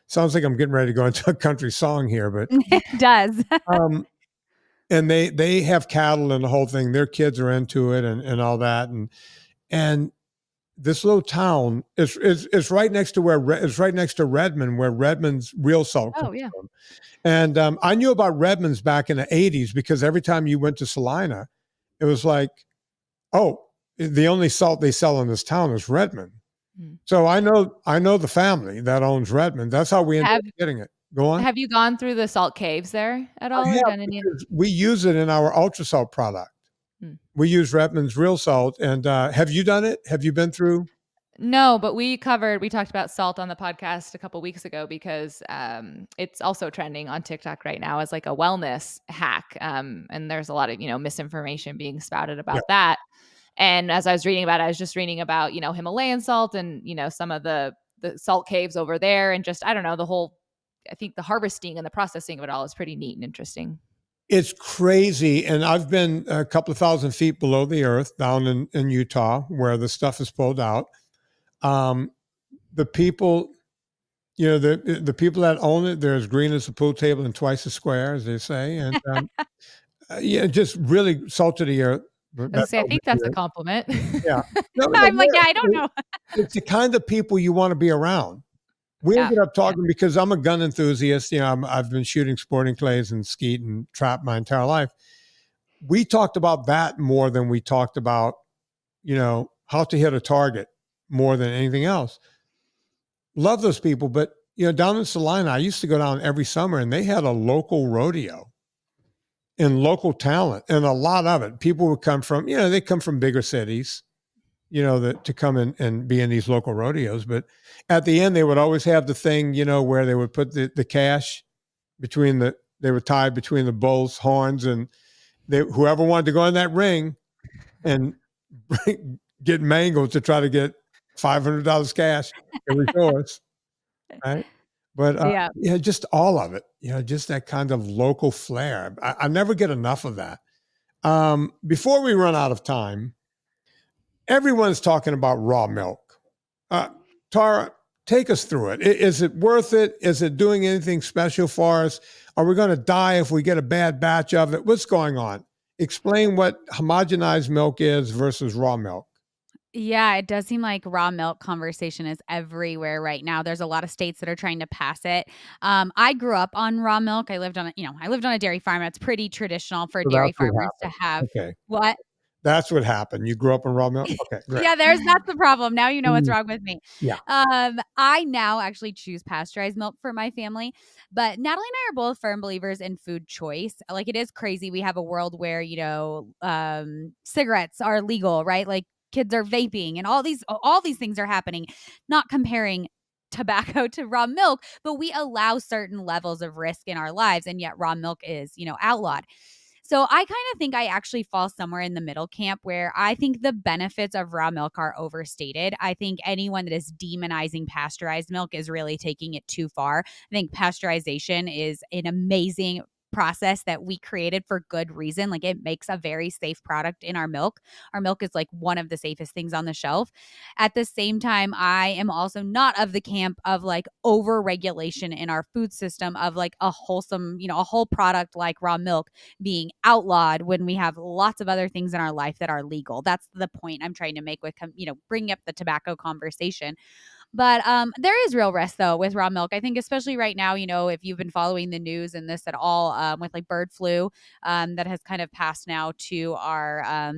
S1: Sounds like I'm getting ready to go into a country song here, but
S2: it does.
S1: And they have cattle and the whole thing. Their kids are into it and all that. And this little town is right next to it's right next to Redmond, where Redmond's real salt comes from. And I knew about Redmond's back in the 80s because every time you went to Salina, it was like, oh, the only salt they sell in this town is Redmond. So I know the family that owns Redmond. That's how we ended up getting it. Go on.
S3: Have you gone through the salt caves there at all?
S1: We use it in our ultra salt product. We use Redmond's real salt. And have you done it? Have you been through?
S3: No, but we talked about salt on the podcast a couple weeks ago because it's also trending on TikTok right now as like a wellness hack. And there's a lot of, misinformation being spouted about that. And as I was reading about it, I was just reading about, Himalayan salt and, some of the salt caves over there. And just, I don't know, I think the harvesting and the processing of it all is pretty neat and interesting.
S1: It's crazy. And I've been a couple of thousand feet below the earth down in Utah where the stuff is pulled out. The people, the people that own it, they're as green as a pool table and twice as square, as they say. And just really salt to the earth.
S3: I think that's a compliment.
S1: Yeah. No,
S2: I'm like, I don't know.
S1: It's the kind of people you want to be around. We ended up talking because I'm a gun enthusiast. I've been shooting sporting clays and skeet and trap my entire life. We talked about that more than we talked about, how to hit a target more than anything else. Love those people. But, down in Salina, I used to go down every summer and they had a local rodeo and local talent and a lot of it. People would come from, they come from bigger cities, to come in and be in these local rodeos. But at the end, they would always have the thing, where they would put the cash they were tied between the bull's horns, and whoever wanted to go in that ring and get mangled to try to get $500 cash, it was yours. Right. But just all of it, just that kind of local flair. I never get enough of that. Before we run out of time, everyone's talking about raw milk. Tara, take us through it. Is it worth it? Is it doing anything special for us? Are we going to die if we get a bad batch of it? What's going on? Explain what homogenized milk is versus raw milk.
S2: Yeah, it does seem like raw milk conversation is everywhere right now. There's a lot of states that are trying to pass it. I grew up on raw milk. I lived on a dairy farm. It's pretty traditional for dairy farmers to have.
S1: Okay.
S2: What?
S1: That's what happened. You grew up on raw milk? Okay, great.
S2: Yeah, that's the problem. Now you know what's wrong with me.
S1: Yeah.
S2: I now actually choose pasteurized milk for my family, but Natalie and I are both firm believers in food choice. Like, it is crazy. We have a world where, cigarettes are legal, right? Like, kids are vaping and all these things are happening. Not comparing tobacco to raw milk, but we allow certain levels of risk in our lives, and yet raw milk is, outlawed. So I kind of think I actually fall somewhere in the middle camp where I think the benefits of raw milk are overstated. I think anyone that is demonizing pasteurized milk is really taking it too far. I think pasteurization is an amazing process that we created for good reason. Like, it makes a very safe product in our milk. Our milk is like one of the safest things on the shelf. At the same time, I am also not of the camp of like over regulation in our food system of like a wholesome, a whole product like raw milk being outlawed when we have lots of other things in our life that are legal. That's the point I'm trying to make with, bringing up the tobacco conversation. But there is real risk though with raw milk. I think especially right now, if you've been following the news and this at all, with like bird flu, that has kind of passed now to our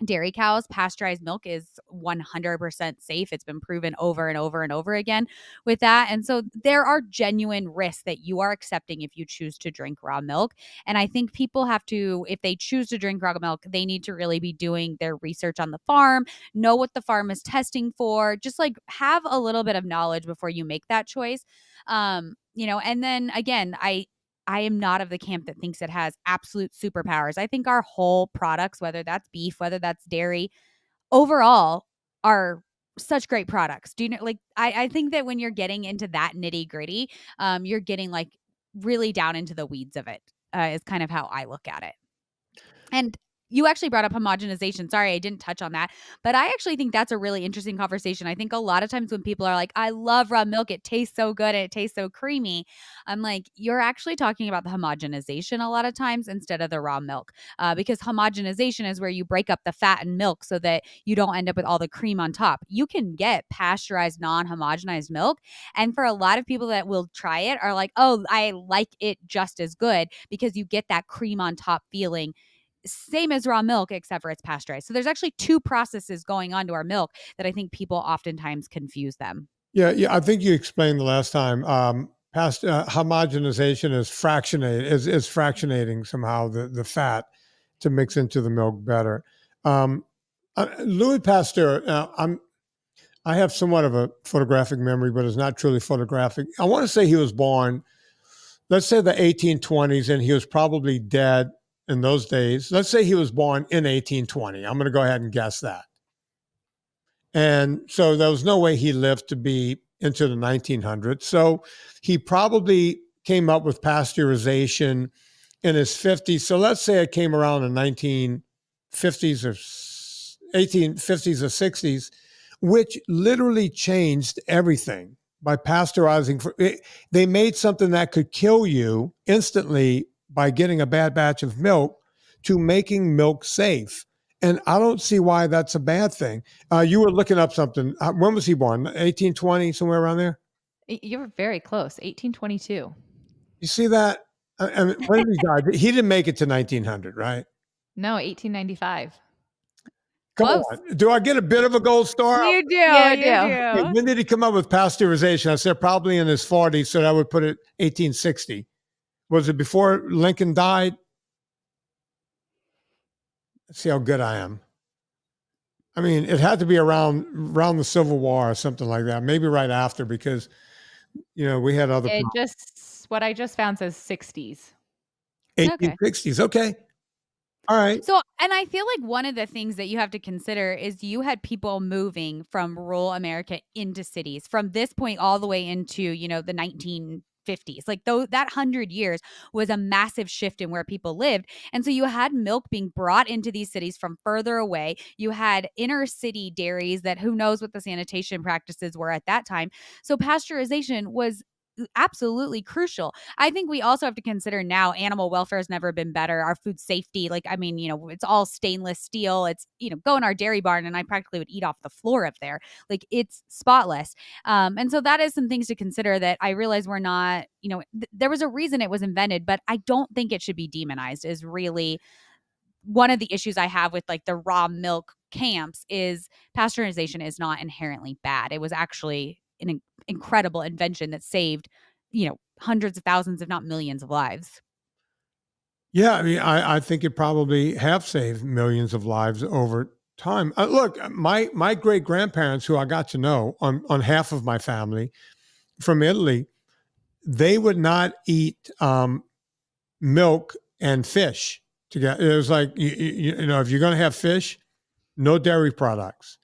S2: dairy cows. Pasteurized milk is 100% safe. It's been proven over and over and over again with that. And so there are genuine risks that you are accepting if you choose to drink raw milk. And I think people have to, if they choose to drink raw milk, they need to really be doing their research on the farm, know what the farm is testing for, just like have a little bit of knowledge before you make that choice. And then again, I am not of the camp that thinks it has absolute superpowers. I think our whole products, whether that's beef, whether that's dairy, overall are such great products. Do you know, like, I think that when you're getting into that nitty gritty, you're getting like really down into the weeds of it, is kind of how I look at it. And you actually brought up homogenization. Sorry, I didn't touch on that. But I actually think that's a really interesting conversation. I think a lot of times when people are like, I love raw milk, it tastes so good and it tastes so creamy, I'm like, you're actually talking about the homogenization a lot of times instead of the raw milk. Because homogenization is where you break up the fat in milk so that you don't end up with all the cream on top. You can get pasteurized, non-homogenized milk. And for a lot of people that will try it are like, oh, I like it just as good because you get that cream on top feeling, same as raw milk, except for it's pasteurized. So there's actually two processes going on to our milk that I think people oftentimes confuse them.
S1: Yeah. I think you explained the last time. Homogenization is fractionating somehow the fat to mix into the milk better. Louis Pasteur. Now, I have somewhat of a photographic memory, but it's not truly photographic. I want to say he was born, let's say the 1820s, and he was probably dead in those days. Let's say he was born in 1820. I'm going to go ahead and guess that. And so there was no way he lived to be into the 1900s. So he probably came up with pasteurization in his 50s. So let's say it came around in 1950s or 1850s or 60s, which literally changed everything by pasteurizing. They made something that could kill you instantly by getting a bad batch of milk to making milk safe. And I don't see why that's a bad thing. You were looking up something. When was he born? 1820, somewhere around there?
S3: You're very close. 1822.
S1: You see that? I mean, when did he die? He didn't make it to 1900, right?
S3: No, 1895.
S1: Come
S2: Close.
S1: on. Do I get a bit of a gold star?
S2: You do.
S3: Yeah,
S2: you
S3: I
S2: do.
S1: When did he come up with pasteurization? I said probably in his 40s, so that would put it 1860. Was it before Lincoln died? Let's see how good I am. I mean, it had to be around the Civil War or something like that. Maybe right after, because we had other
S3: What I just found says 60s.
S1: 1860s. Okay. All right.
S2: So, and I feel like one of the things that you have to consider is you had people moving from rural America into cities from this point all the way into, the 1950s. Like that 100 years was a massive shift in where people lived. And so you had milk being brought into these cities from further away. You had inner city dairies that who knows what the sanitation practices were at that time. So pasteurization was absolutely crucial. I think we also have to consider now animal welfare has never been better. Our food safety, it's all stainless steel. It's, go in our dairy barn and I practically would eat off the floor up there. Like it's spotless. And so that is some things to consider that I realize we're not, there was a reason it was invented, but I don't think it should be demonized is really one of the issues I have with like the raw milk camps is pasteurization is not inherently bad. It was actually an incredible invention that saved, hundreds of thousands, if not millions of lives.
S1: Yeah, I mean, I think it probably have saved millions of lives over time. Look, my great grandparents, who I got to know on half of my family from Italy, they would not eat milk and fish. to get. It was like you know, if you're going to have fish, no dairy products,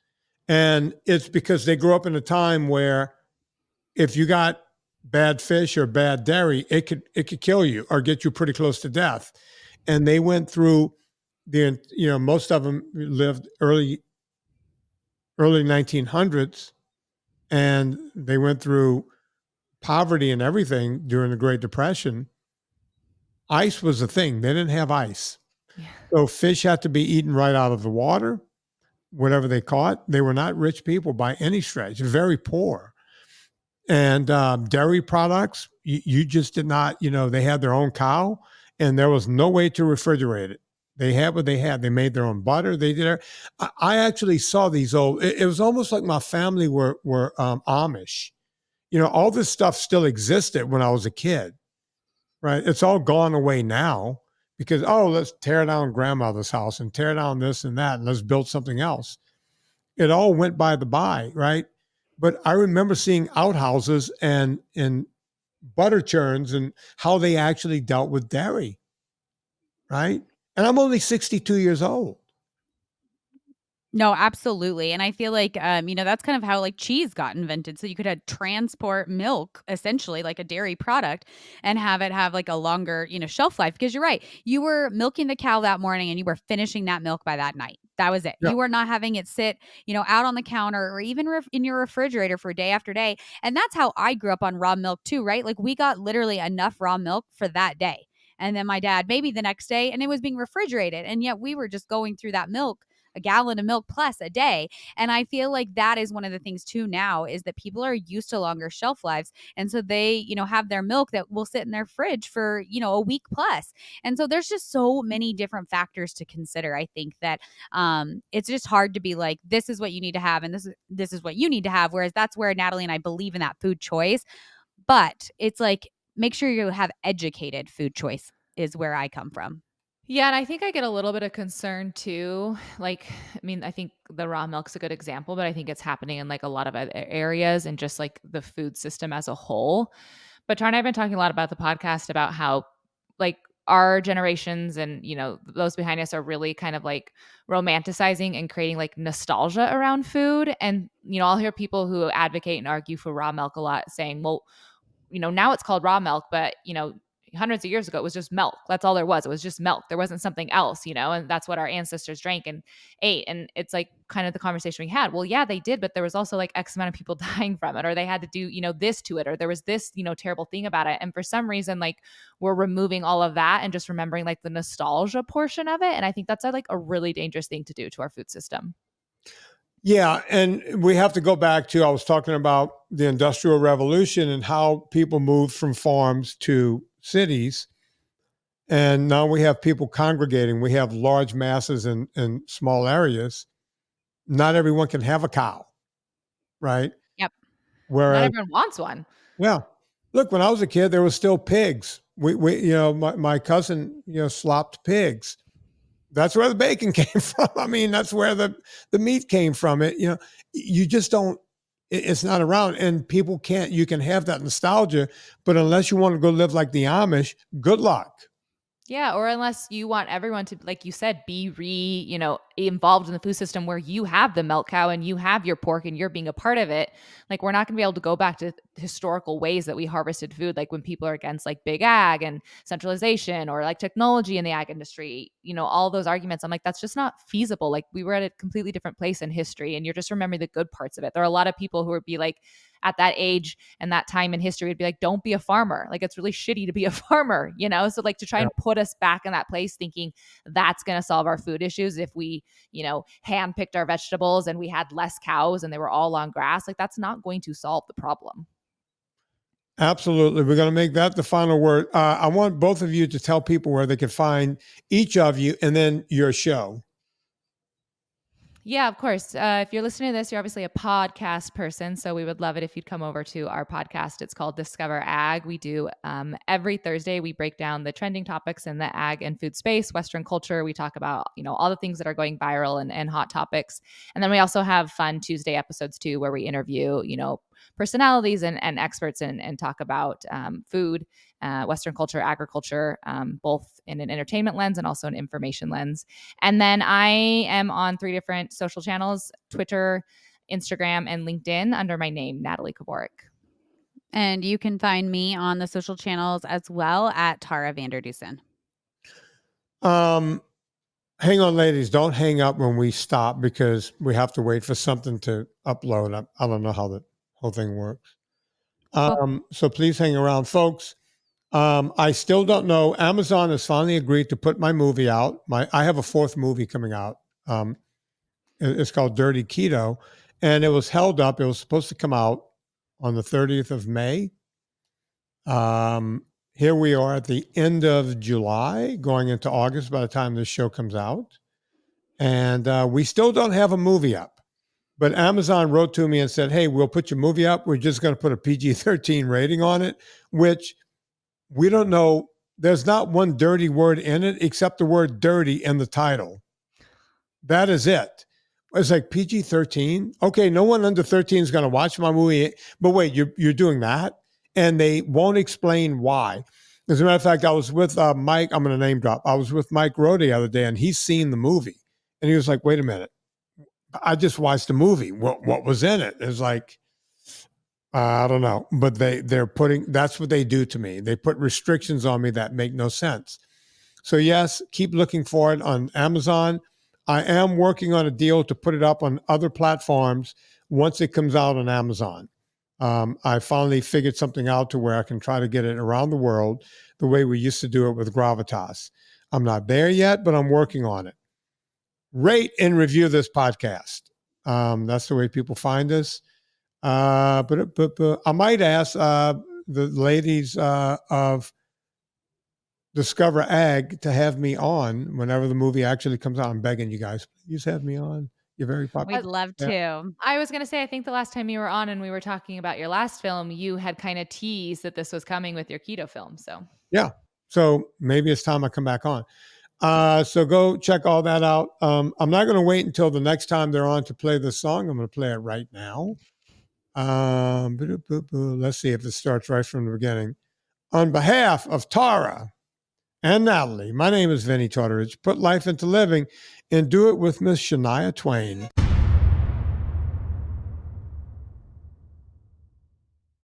S1: and it's because they grew up in a time where if you got bad fish or bad dairy, it could kill you or get you pretty close to death. And they went through most of them lived early 1900s, and they went through poverty and everything during the Great Depression. Ice was a thing. They didn't have ice.
S3: Yeah.
S1: So fish had to be eaten right out of the water, whatever they caught. They were not rich people by any stretch, very poor. And dairy products, you just did not, they had their own cow and there was no way to refrigerate it. They had what they had. They made their own butter. They did it. I actually saw these old, it was almost like my family were Amish. All this stuff still existed when I was a kid, right? It's all gone away now because, let's tear down grandmother's house and tear down this and that and let's build something else. It all went by the by, right? But I remember seeing outhouses and butter churns and how they actually dealt with dairy, right? And I'm only 62 years old.
S2: No, absolutely. And I feel like, that's kind of how like cheese got invented. So you could transport milk, essentially like a dairy product, and have it have like a longer, shelf life. Because you're right. You were milking the cow that morning and you were finishing that milk by that night. That was it.
S1: Yeah.
S2: You were not having it sit, out on the counter or even in your refrigerator for day after day. And that's how I grew up on raw milk too, right? Like we got literally enough raw milk for that day. And then my dad, maybe the next day, and it was being refrigerated. And yet we were just going through that milk, a gallon of milk plus a day. And I feel like that is one of the things too now is that people are used to longer shelf lives. And so they, have their milk that will sit in their fridge for, a week plus. And so there's just so many different factors to consider. I think that it's just hard to be like, this is what you need to have and this is what you need to have. Whereas that's where Natalie and I believe in that food choice. But it's like, make sure you have educated food choice is where I come from.
S3: Yeah, and I think I get a little bit of concern too. Like, I think the raw milk's a good example, but I think it's happening in like a lot of other areas and just like the food system as a whole. But Tara and I have been talking a lot about the podcast about how like our generations and, those behind us are really kind of like romanticizing and creating like nostalgia around food. And, I'll hear people who advocate and argue for raw milk a lot saying, well, now it's called raw milk, but, hundreds of years ago, it was just milk. That's all there was. It was just milk. There wasn't something else, and that's what our ancestors drank and ate. And it's like kind of the conversation we had. Well, yeah, they did, but there was also like X amount of people dying from it, or they had to do, this to it, or there was this, terrible thing about it. And for some reason, like we're removing all of that and just remembering like the nostalgia portion of it. And I think that's like a really dangerous thing to do to our food system.
S1: Yeah, and we have to go back to, I was talking about the Industrial Revolution and how people moved from farms to cities. And now we have people congregating. We have large masses in small areas. Not everyone can have a cow, right?
S2: Yep.
S1: Whereas,
S3: not everyone wants one.
S1: Yeah. Look, when I was a kid, there was still pigs. We my cousin, slopped pigs. That's where the bacon came from. I mean, that's where the meat came from. You just don't, it's not around, and people can't, you can have that nostalgia, but unless you want to go live like the Amish, good luck.
S3: Yeah, or unless you want everyone to, like you said, be involved in the food system where you have the milk cow and you have your pork and you're being a part of it. Like we're not going to be able to go back to historical ways that we harvested food, like when people are against like big ag and centralization or like technology in the ag industry, all those arguments. I'm like, that's just not feasible. Like we were at a completely different place in history and you're just remembering the good parts of it. There are a lot of people who would be like, at that age and that time in history would be like, don't be a farmer. Like it's really shitty to be a farmer, So like to try and put us back in that place thinking that's going to solve our food issues if we, hand picked our vegetables and we had less cows and they were all on grass, like that's not going to solve the problem.
S1: Absolutely. We're going to make that the final word. I want both of you to tell people where they can find each of you and then your show.
S3: Yeah, of course. If you're listening to this, you're obviously a podcast person. So we would love it if you'd come over to our podcast. It's called Discover Ag. We do every Thursday, we break down the trending topics in the ag and food space, Western culture. We talk about, all the things that are going viral and hot topics. And then we also have fun Tuesday episodes too, where we interview, personalities and experts and talk about food, Western culture, agriculture, both in an entertainment lens and also an information lens. And then I am on 3 different social channels: Twitter, Instagram, and LinkedIn under my name, Natalie Kovarik.
S2: And you can find me on the social channels as well at Tara Vander Dussen.
S1: Hang on, ladies. Don't hang up when we stop because we have to wait for something to upload. I don't know how the whole thing works. So please hang around, folks. I still don't know. Amazon has finally agreed to put my movie out. I have a 4th movie coming out. It's called Dirty Keto, and it was held up. It was supposed to come out on the 30th of May. Here we are at the end of July, going into August by the time this show comes out. And we still don't have a movie up. But Amazon wrote to me and said, hey, we'll put your movie up. We're just going to put a PG-13 rating on it, which we don't know. There's not one dirty word in it except the word dirty in the title. That is it. It's like PG-13. Okay, no one under 13 is going to watch my movie. But wait, you're doing that? And they won't explain why. As a matter of fact, I was with Mike. I'm going to name drop. I was with Mike Rowe the other day, and he's seen the movie. And he was like, wait a minute. I just watched the movie. What was in it? It's like, I don't know. But they're putting, that's what they do to me. They put restrictions on me that make no sense. So yes, keep looking for it on Amazon. I am working on a deal to put it up on other platforms once it comes out on Amazon. I finally figured something out to where I can try to get it around the world the way we used to do it with Gravitas. I'm not there yet, but I'm working on it. Rate and review this podcast. That's the way people find us. But I might ask the ladies of Discover Ag to have me on whenever the movie actually comes out. I'm begging you guys, please have me on. You're very popular.
S2: We'd love to.
S3: I was going to say, I think the last time you were on and we were talking about your last film, you had kind of teased that this was coming with your keto film. So
S1: yeah. So maybe it's time I come back on. So go check all that out. I'm not going to wait until the next time they're on to play this song. I'm going to play it right now. Let's see if it starts right from the beginning. On behalf of Tara and Natalie, my name is Vinnie Tortorich. Put life into living and do it with Miss Shania Twain.